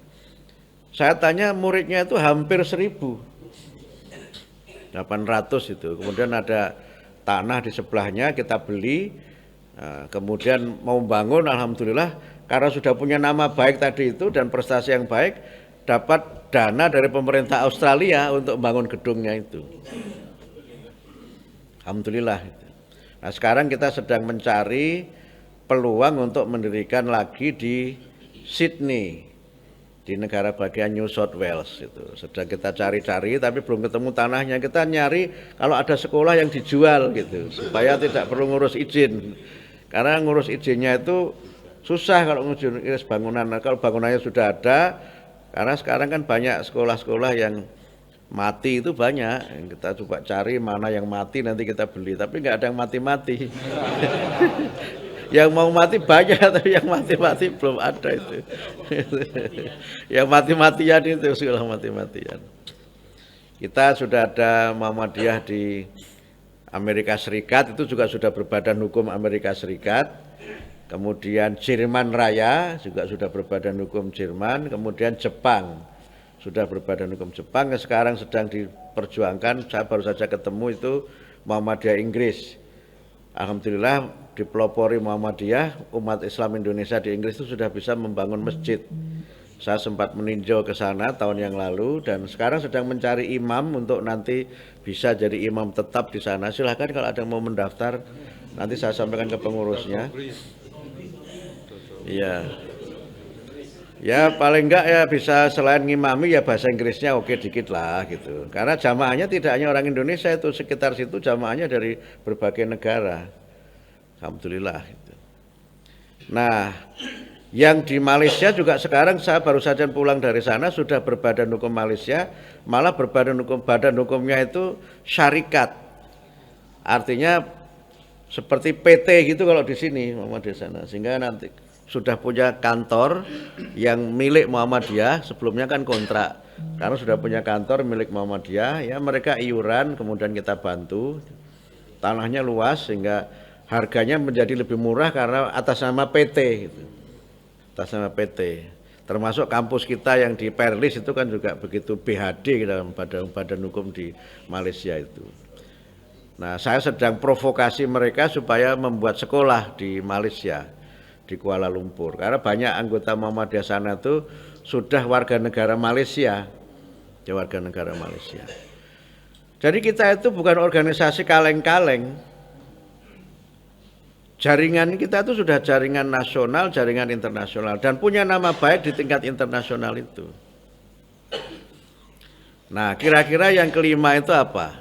[SPEAKER 1] Saya tanya muridnya itu hampir 1.800 itu. Kemudian ada tanah di sebelahnya kita beli, kemudian mau bangun, alhamdulillah karena sudah punya nama baik tadi itu dan prestasi yang baik, dapat dana dari pemerintah Australia untuk bangun gedungnya itu. Alhamdulillah. Nah sekarang kita sedang mencari peluang untuk mendirikan lagi di Sydney, di negara bagian New South Wales itu. Sedang kita cari-cari tapi belum ketemu tanahnya. Kita nyari kalau ada sekolah yang dijual gitu, supaya tidak perlu ngurus izin. Karena ngurus izinnya itu susah kalau ngurus bangunan. Nah, kalau bangunannya sudah ada, karena sekarang kan banyak sekolah-sekolah yang mati itu banyak. Kita coba cari mana yang mati nanti kita beli, tapi nggak ada yang mati-mati. Yang mau mati banyak, tapi yang mati-mati belum ada itu. Yang mati-matian itu sekolah mati-matian. Kita sudah ada Muhammadiyah di Amerika Serikat, itu juga sudah berbadan hukum Amerika Serikat. Kemudian Jerman Raya juga sudah berbadan hukum Jerman. Kemudian Jepang sudah berbadan hukum Jepang. Sekarang sedang diperjuangkan, saya baru saja ketemu itu Muhammadiyah Inggris. Alhamdulillah dipelopori Muhammadiyah, umat Islam Indonesia di Inggris itu sudah bisa membangun masjid. Saya sempat meninjau ke sana tahun yang lalu dan sekarang sedang mencari imam untuk nanti bisa jadi imam tetap di sana. Silahkan kalau ada yang mau mendaftar, nanti saya sampaikan ke pengurusnya. Iya. Ya paling enggak ya bisa selain ngimami ya bahasa Inggrisnya oke dikit lah gitu. Karena jamaahnya tidak hanya orang Indonesia, itu sekitar situ jamaahnya dari berbagai negara. Alhamdulillah gitu. Nah, yang di Malaysia juga sekarang saya baru saja pulang dari sana sudah berbadan hukum Malaysia, malah badan hukumnya itu syarikat. Artinya seperti PT gitu kalau di sini Muhammadiyah sana. Sehingga nanti sudah punya kantor yang milik Muhammadiyah, sebelumnya kan kontrak. Karena sudah punya kantor milik Muhammadiyah, ya mereka iuran kemudian kita bantu. Tanahnya luas sehingga harganya menjadi lebih murah karena atas nama PT gitu. Atas nama PT, termasuk kampus kita yang di Perlis itu kan juga begitu BHD dalam badan hukum di Malaysia itu. Nah saya sedang provokasi mereka supaya membuat sekolah di Malaysia, di Kuala Lumpur, karena banyak anggota Muhammadiyah sana itu sudah warga negara Malaysia, ya warga negara Malaysia. Jadi kita itu bukan organisasi kaleng-kaleng. Jaringan kita itu sudah jaringan nasional, jaringan internasional, dan punya nama baik di tingkat internasional itu. Nah, kira-kira yang kelima itu apa?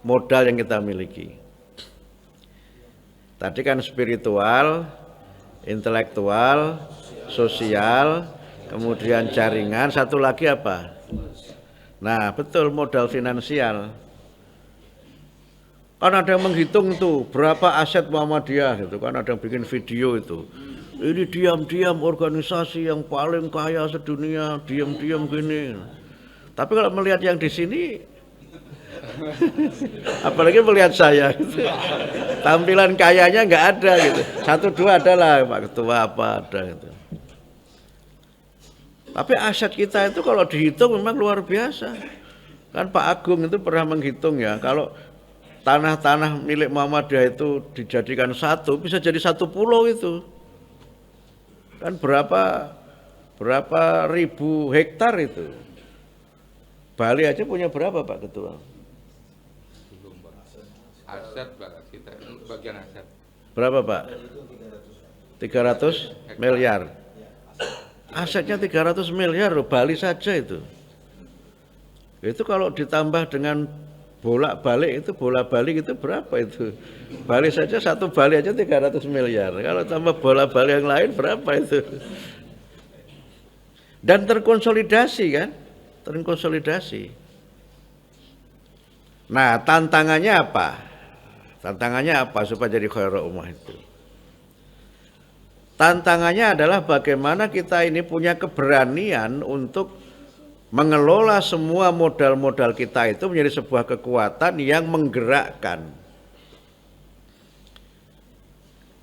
[SPEAKER 1] Modal yang kita miliki. Tadi kan spiritual, intelektual, sosial, kemudian jaringan, satu lagi apa? Nah, betul modal finansial. Kan ada yang menghitung tuh berapa aset Muhammadiyah gitu kan, ada yang bikin video itu. Ini diam-diam organisasi yang paling kaya sedunia, diam-diam gini. Tapi kalau melihat yang di sini, apalagi melihat saya gitu, tampilan kayanya nggak ada gitu. Satu dua adalah Pak Ketua apa ada gitu. Tapi aset kita itu kalau dihitung memang luar biasa. Kan Pak Agung itu pernah menghitung ya, kalau tanah-tanah milik Muhammadiyah itu dijadikan satu, bisa jadi satu pulau itu. Kan berapa ribu hektar itu. Bali aja punya berapa Pak Ketua?
[SPEAKER 2] Aset Pak, kita bagian aset.
[SPEAKER 1] Berapa Pak? 300 miliar. Asetnya 300 miliar loh, Bali saja itu. Itu kalau ditambah dengan bolak-balik itu, bolak-balik itu berapa itu? Bali saja, satu Bali aja 300 miliar. Kalau tambah bolak-balik yang lain berapa itu? Dan terkonsolidasi kan? Terkonsolidasi. Nah, tantangannya apa? Tantangannya apa supaya jadi khairul ummah itu? Tantangannya adalah bagaimana kita ini punya keberanian untuk mengelola semua modal-modal kita itu menjadi sebuah kekuatan yang menggerakkan.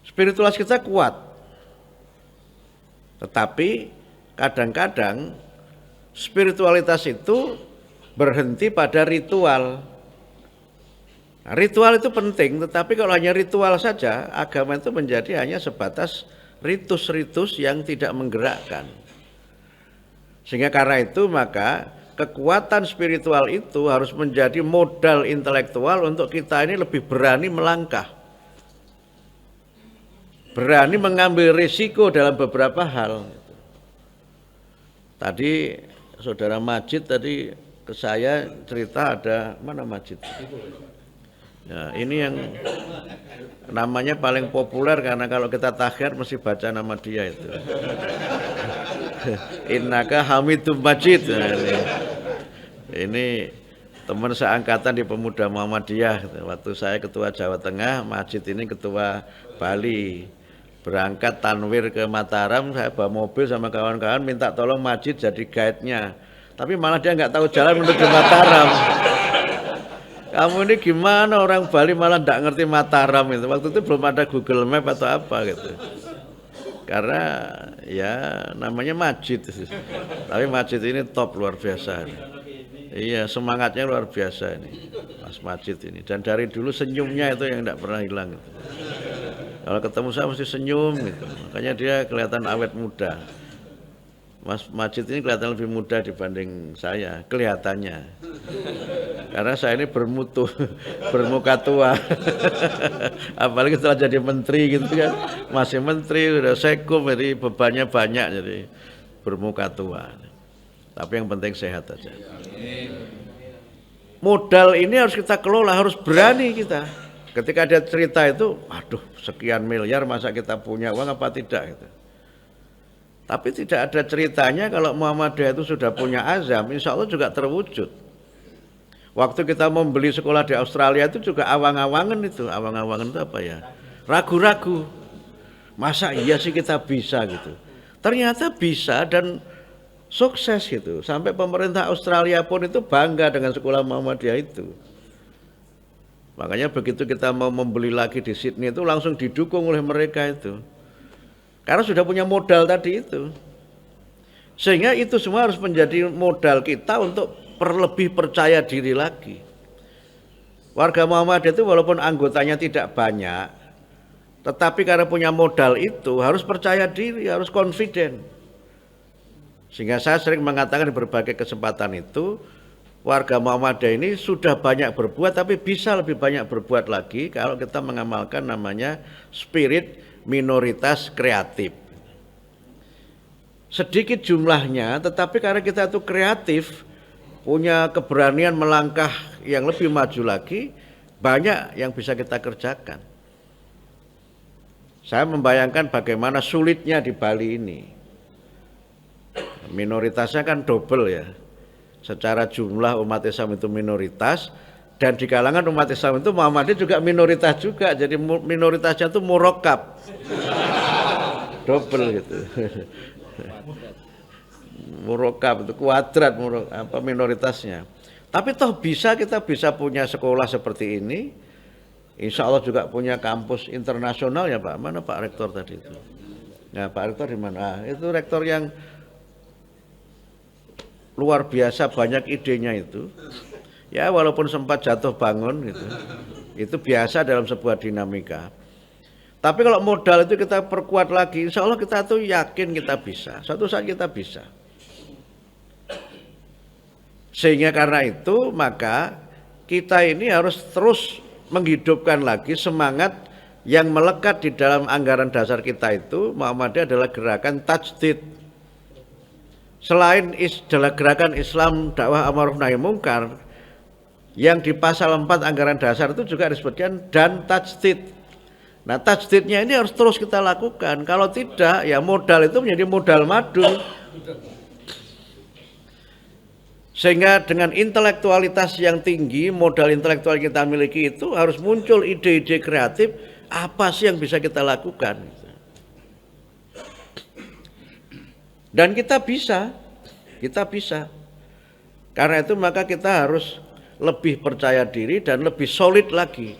[SPEAKER 1] Spiritualitas kita kuat, tetapi kadang-kadang spiritualitas itu berhenti pada ritual. Nah, ritual itu penting, tetapi kalau hanya ritual saja, agama itu menjadi hanya sebatas ritus-ritus yang tidak menggerakkan. Sehingga karena itu maka kekuatan spiritual itu harus menjadi modal intelektual untuk kita ini lebih berani melangkah. Berani mengambil risiko dalam beberapa hal. Tadi Saudara Majid tadi ke saya cerita ada, mana Majid? Ya, ini yang namanya paling populer karena kalau kita takhir mesti baca nama dia itu. Innaka Hamidum Majid. Nah, ini teman seangkatan di Pemuda Muhammadiyah. Waktu saya ketua Jawa Tengah, Majid ini ketua Bali. Berangkat tanwir ke Mataram, saya bawa mobil sama kawan-kawan minta tolong Majid jadi guide-nya. Tapi malah dia nggak tahu jalan menuju Mataram. Kamu ini gimana, orang Bali malah nggak ngerti Mataram itu. Waktu itu belum ada Google Map atau apa gitu. Karena ya namanya Majid. Tapi Majid ini top, luar biasa. Iya, semangatnya luar biasa ini Mas Majid ini. Dan dari dulu senyumnya itu yang nggak pernah hilang gitu. Kalau ketemu saya mesti senyum gitu. Makanya dia kelihatan awet muda. Mas Majid ini kelihatan lebih muda dibanding saya, kelihatannya. Karena saya ini bermutu, bermuka tua. Apalagi setelah jadi menteri gitu kan. Masih menteri, udah sekum, jadi bebannya banyak, jadi bermuka tua. Tapi yang penting sehat aja. Modal ini harus kita kelola, harus berani kita. Ketika ada cerita itu, aduh sekian miliar masa kita punya uang apa tidak gitu. Tapi tidak ada ceritanya kalau Muhammadiyah itu sudah punya azam, insya Allah juga terwujud. Waktu kita membeli sekolah di Australia itu juga awang-awangan itu. Awang-awangan itu apa ya? Ragu-ragu. Masa iya sih kita bisa gitu. Ternyata bisa dan sukses gitu. Sampai pemerintah Australia pun itu bangga dengan sekolah Muhammadiyah itu. Makanya begitu kita mau membeli lagi di Sydney itu langsung didukung oleh mereka itu. Karena sudah punya modal tadi itu. Sehingga itu semua harus menjadi modal kita untuk lebih percaya diri lagi. Warga Muhammadiyah itu walaupun anggotanya tidak banyak, tetapi karena punya modal itu harus percaya diri, harus confident. Sehingga saya sering mengatakan di berbagai kesempatan itu, warga Muhammadiyah ini sudah banyak berbuat tapi bisa lebih banyak berbuat lagi kalau kita mengamalkan namanya spirit minoritas kreatif. Sedikit jumlahnya tetapi karena kita itu kreatif, punya keberanian melangkah yang lebih maju lagi, banyak yang bisa kita kerjakan. Saya membayangkan bagaimana sulitnya di Bali ini. Minoritasnya kan double ya. Secara jumlah umat Islam itu minoritas, dan di kalangan umat Islam itu Muhammadiyah juga minoritas juga, jadi minoritasnya itu murokab, double gitu. Murokab itu kuadrat minoritasnya. Tapi toh kita bisa punya sekolah seperti ini, insya Allah juga punya kampus internasional ya Pak. Mana Pak Rektor tadi itu? Nah Pak Rektor di mana? Itu rektor yang luar biasa banyak idenya itu. Ya walaupun sempat jatuh bangun gitu. Itu biasa dalam sebuah dinamika. Tapi kalau modal itu kita perkuat lagi, insya Allah kita tuh yakin kita bisa. Suatu saat kita bisa. Sehingga karena itu maka kita ini harus terus menghidupkan lagi semangat yang melekat di dalam anggaran dasar kita itu. Muhammadiyah adalah gerakan tajdid. Selain adalah gerakan Islam dakwah amar nahi mungkar, yang di pasal 4 anggaran dasar itu juga disebutkan dan tajdid. Nah tajdidnya ini harus terus kita lakukan. Kalau tidak ya modal itu menjadi modal madul. Sehingga dengan intelektualitas yang tinggi, modal intelektual kita miliki itu harus muncul ide-ide kreatif, apa sih yang bisa kita lakukan. Dan kita bisa. Karena itu maka kita harus lebih percaya diri dan lebih solid lagi.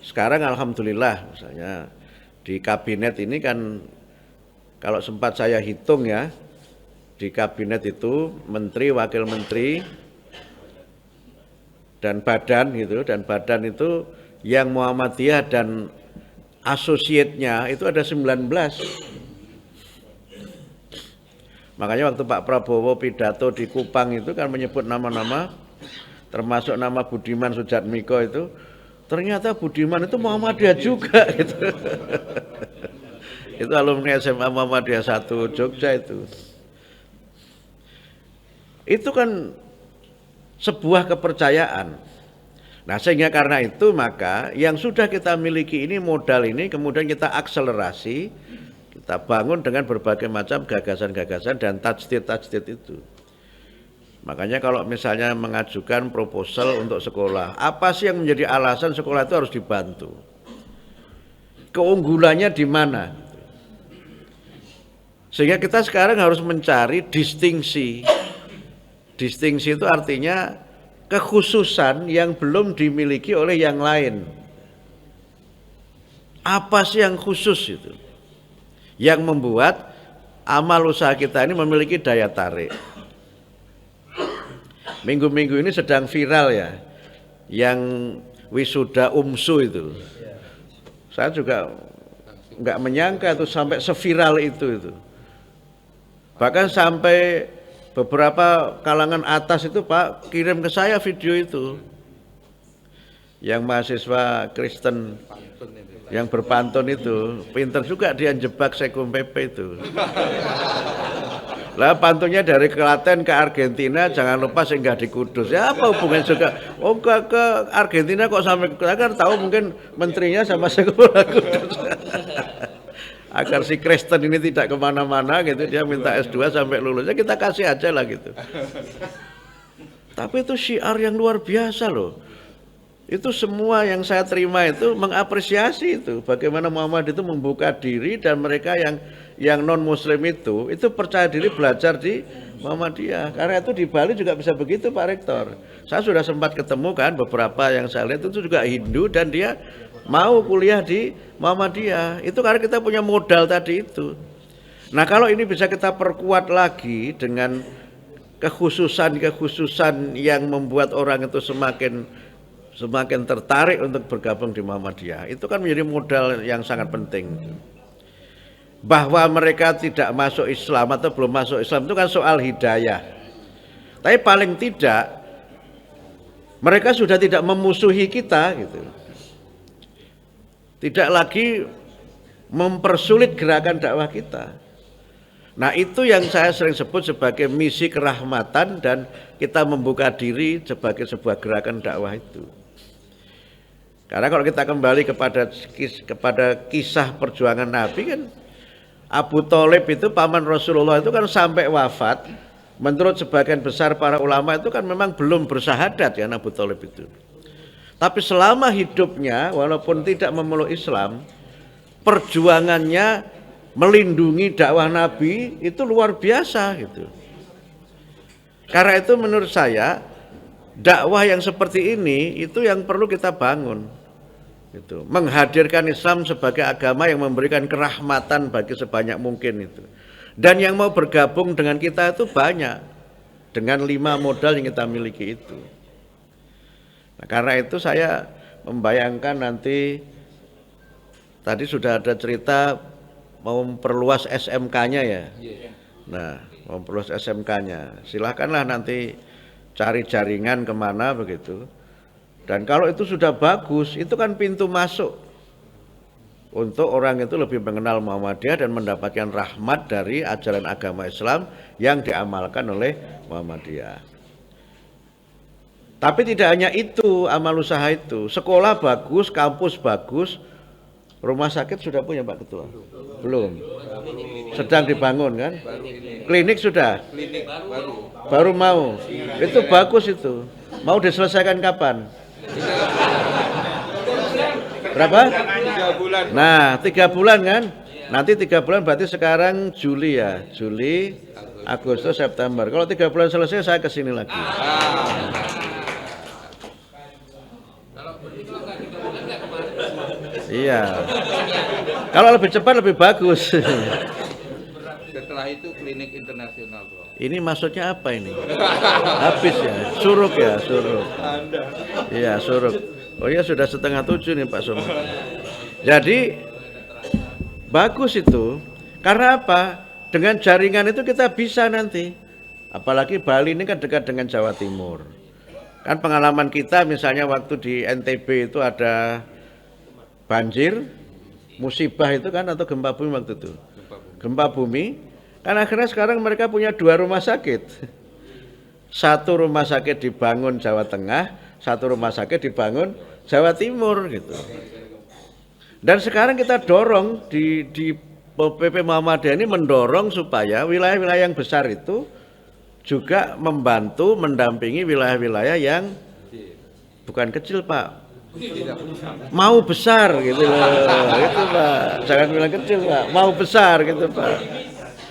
[SPEAKER 1] Sekarang alhamdulillah misalnya di kabinet ini kan kalau sempat saya hitung ya, di kabinet itu menteri, wakil menteri dan badan gitu, dan badan itu yang Muhammadiyah dan asosiatnya itu ada 19. Makanya waktu Pak Prabowo pidato di Kupang itu kan menyebut nama-nama, termasuk nama Budiman Sujatmiko itu, ternyata Budiman itu Muhammadiyah juga gitu. Itu alumni SMA Muhammadiyah 1 Jogja itu. Itu kan sebuah kepercayaan. Nah, sehingga karena itu maka yang sudah kita miliki ini, modal ini kemudian kita akselerasi, kita bangun dengan berbagai macam gagasan-gagasan dan tajdid itu. Makanya kalau misalnya mengajukan proposal untuk sekolah, apa sih yang menjadi alasan sekolah itu harus dibantu? Keunggulannya di mana? Sehingga kita sekarang harus mencari distingsi. Distingsi itu artinya kekhususan yang belum dimiliki oleh yang lain. Apa sih yang khusus itu? Yang membuat amal usaha kita ini memiliki daya tarik. Minggu-minggu ini sedang viral ya, yang wisuda UMSU itu. Saya juga nggak menyangka itu sampai seviral itu. Bahkan sampai beberapa kalangan atas itu Pak kirim ke saya video itu. Yang mahasiswa Kristen yang berpantun itu, pinter juga dia jebak Sekum PP itu. Lah pantunnya dari Klaten ke Argentina, jangan lupa singgah di Kudus. Ya apa hubungannya juga? Oh ke Argentina kok sampai, saya kan tahu mungkin menterinya sama Sekum Kudus. Agar si Kristen ini tidak kemana-mana gitu, dia minta S2 sampai lulusnya, kita kasih aja lah gitu. Tapi itu syiar yang luar biasa loh. Itu semua yang saya terima itu mengapresiasi itu, bagaimana Muhammad itu membuka diri, dan mereka yang non muslim itu percaya diri belajar di Muhammadiyah. Karena itu di Bali juga bisa begitu Pak Rektor. Saya sudah sempat ketemu kan beberapa yang saya lihat itu juga Hindu dan dia mau kuliah di Muhammadiyah. Itu karena kita punya modal tadi itu. Nah, kalau ini bisa kita perkuat lagi dengan kekhususan yang membuat orang itu semakin tertarik untuk bergabung di Muhammadiyah, itu kan menjadi modal yang sangat penting. Bahwa mereka tidak masuk Islam atau belum masuk Islam itu kan soal hidayah. Tapi paling tidak mereka sudah tidak memusuhi kita gitu. Tidak lagi mempersulit gerakan dakwah kita. Nah, itu yang saya sering sebut sebagai misi kerahmatan, dan kita membuka diri sebagai sebuah gerakan dakwah itu. Karena kalau kita kembali kepada kisah perjuangan Nabi kan, Abu Thalib itu paman Rasulullah itu kan sampai wafat, menurut sebagian besar para ulama itu kan memang belum bersahadat ya Abu Thalib itu. Tapi selama hidupnya walaupun tidak memeluk Islam, perjuangannya melindungi dakwah Nabi itu luar biasa gitu. Karena itu menurut saya dakwah yang seperti ini itu yang perlu kita bangun. Itu menghadirkan Islam sebagai agama yang memberikan kerahmatan bagi sebanyak mungkin itu. Dan yang mau bergabung dengan kita itu banyak dengan 5 modal yang kita miliki itu. Nah, karena itu saya membayangkan nanti tadi sudah ada cerita mau memperluas SMK-nya ya. Nah, mau memperluas SMK-nya. Silakanlah nanti cari jaringan kemana begitu. Dan kalau itu sudah bagus, itu kan pintu masuk untuk orang itu lebih mengenal Muhammadiyah dan mendapatkan rahmat dari ajaran agama Islam yang diamalkan oleh Muhammadiyah. Tapi tidak hanya itu amal usaha itu, sekolah bagus, kampus bagus, rumah sakit sudah punya Pak Ketua? Belum. Sedang dibangun kan? Klinik sudah?
[SPEAKER 2] Klinik
[SPEAKER 1] Baru mau. Itu bagus itu. Mau diselesaikan kapan? Berapa?
[SPEAKER 2] 3 bulan.
[SPEAKER 1] Nah, 3 bulan kan? Nanti 3 bulan berarti sekarang Juli ya. Juli, Agustus, September. Kalau 3 bulan selesai saya kesini lagi. Iya. Kalau lebih cepat lebih bagus.
[SPEAKER 2] Setelah itu klinik internasional, Bro.
[SPEAKER 1] Ini maksudnya apa ini? Habis ya, suruk ya, suruk. Iya, suruk. Oh iya sudah 6:30 nih Pak Somad. Jadi bagus itu. Karena apa? dengan jaringan itu kita bisa nanti. Apalagi Bali ini kan dekat dengan Jawa Timur. Kan pengalaman kita misalnya waktu di NTB itu ada banjir, musibah itu kan atau gempa bumi waktu itu. Gempa bumi, kan akhirnya sekarang mereka punya 2 rumah sakit. Satu rumah sakit dibangun Jawa Tengah, satu rumah sakit dibangun Jawa Timur gitu. Dan sekarang kita dorong di PP Muhammadiyah ini mendorong supaya wilayah-wilayah yang besar itu juga membantu mendampingi wilayah-wilayah yang bukan kecil Pak, mau besar gitu loh, itu Pak, jangan bilang kecil Pak, mau besar gitu Pak,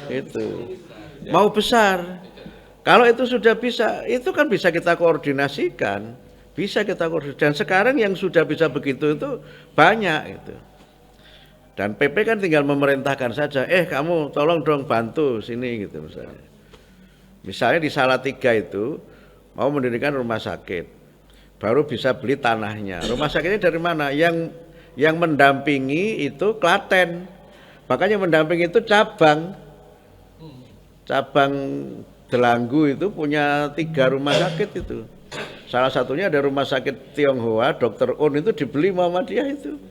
[SPEAKER 1] itu mau besar. Kalau itu sudah bisa, itu kan bisa kita koordinasikan, bisa kita koordinasikan. Dan sekarang yang sudah bisa begitu itu banyak itu. Dan PP kan tinggal memerintahkan saja, kamu tolong dong bantu sini gitu misalnya. Misalnya di Salatiga itu mau mendirikan rumah sakit, baru bisa beli tanahnya. Rumah sakitnya dari mana? Yang mendampingi itu Klaten, makanya mendampingi itu cabang Delanggu itu punya 3 rumah sakit itu. Salah satunya ada rumah sakit Tionghoa, Dr. Un itu dibeli Muhammadiyah itu.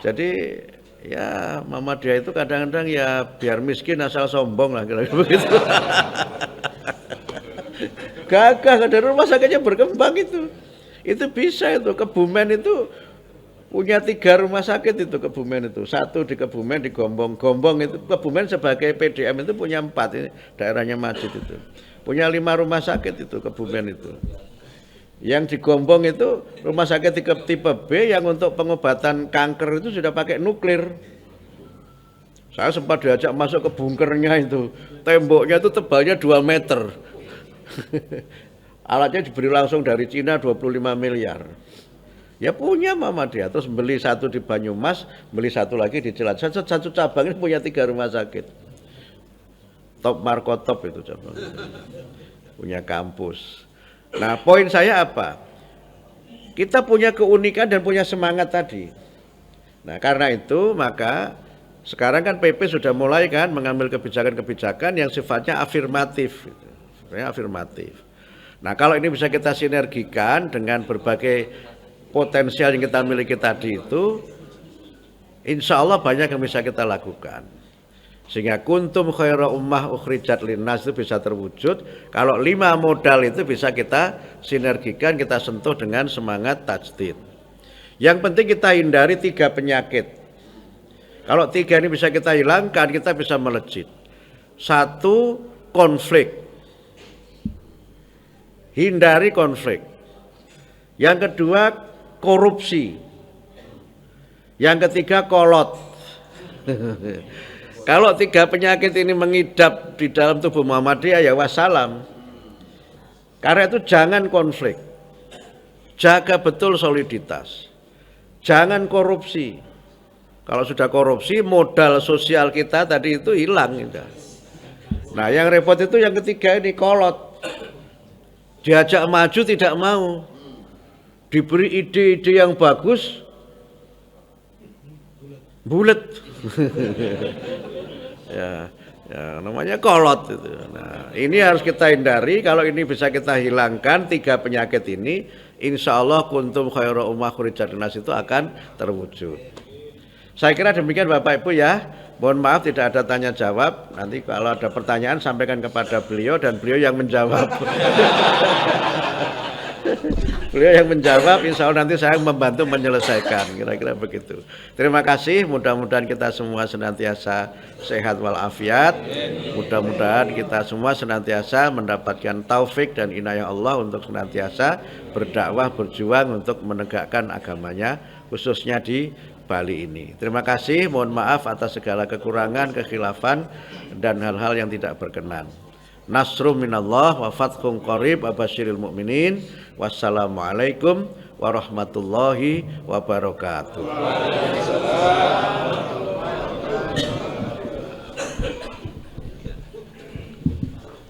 [SPEAKER 1] Jadi ya Muhammadiyah itu kadang-kadang ya biar miskin asal sombong lah kira-kira begitu. Gagah, ada rumah sakitnya berkembang itu. Itu bisa itu. Kebumen itu punya 3 rumah sakit itu Kebumen itu. 1 di Kebumen di Gombong. Gombong itu Kebumen sebagai PDM itu punya 4 ini daerahnya Majid itu. Punya 5 rumah sakit itu Kebumen itu. Yang di Gombong itu rumah sakit tipe B yang untuk pengobatan kanker itu sudah pakai nuklir. Saya sempat diajak masuk ke bunkernya itu. Temboknya itu tebalnya 2 meter. Alatnya diberi langsung dari Cina 25 miliar. Ya punya Muhammadiyah. Terus beli 1 di Banyumas, beli 1 lagi di Cilacap. Satu cabang ini punya 3 rumah sakit. Top Markotop itu cabang. Punya kampus. Nah, poin saya apa? Kita punya keunikan dan punya semangat tadi. Nah, karena itu maka sekarang kan PP sudah mulai kan mengambil kebijakan-kebijakan yang sifatnya afirmatif. Sebenarnya afirmatif. Nah, kalau ini bisa kita sinergikan dengan berbagai potensial yang kita miliki tadi itu, insya Allah banyak yang bisa kita lakukan. Sehingga kuntum khaira ummah ukhrijat linnas itu bisa terwujud kalau 5 modal itu bisa kita sinergikan, kita sentuh dengan semangat tajdid. Yang penting kita hindari 3 penyakit. Kalau 3 ini bisa kita hilangkan, kita bisa melejit. 1, konflik. Hindari konflik. Yang kedua, korupsi. Yang ketiga, kolot. Kalau 3 penyakit ini mengidap di dalam tubuh Muhammadiyah ya wassalam. Karena itu jangan konflik. Jaga betul soliditas. Jangan korupsi. Kalau sudah korupsi, modal sosial kita tadi itu hilang. Nah, yang repot itu yang ketiga ini, kolot. Diajak maju tidak mau. Diberi ide-ide yang bagus, bulet. ya namanya kolot itu. Nah, ini harus kita hindari. Kalau ini bisa kita hilangkan 3 penyakit ini, insya Allah kuntum khaira ummah ukhrijat linnas itu akan terwujud. Saya kira demikian Bapak Ibu ya. Mohon maaf tidak ada tanya jawab. Nanti kalau ada pertanyaan sampaikan kepada beliau dan beliau yang menjawab. Beliau yang menjawab, insya Allah nanti saya membantu menyelesaikan, kira-kira begitu. Terima kasih, mudah-mudahan kita semua senantiasa sehat walafiat. Mudah-mudahan kita semua senantiasa mendapatkan taufik dan inayah Allah untuk senantiasa berdakwah, berjuang untuk menegakkan agamanya, khususnya di Bali ini. Terima kasih, mohon maaf atas segala kekurangan, kekhilafan, dan hal-hal yang tidak berkenan. Nasrum minallah wa fathun qarib wa basyiril mu'minin. Wassalamualaikum warahmatullahi wabarakatuh.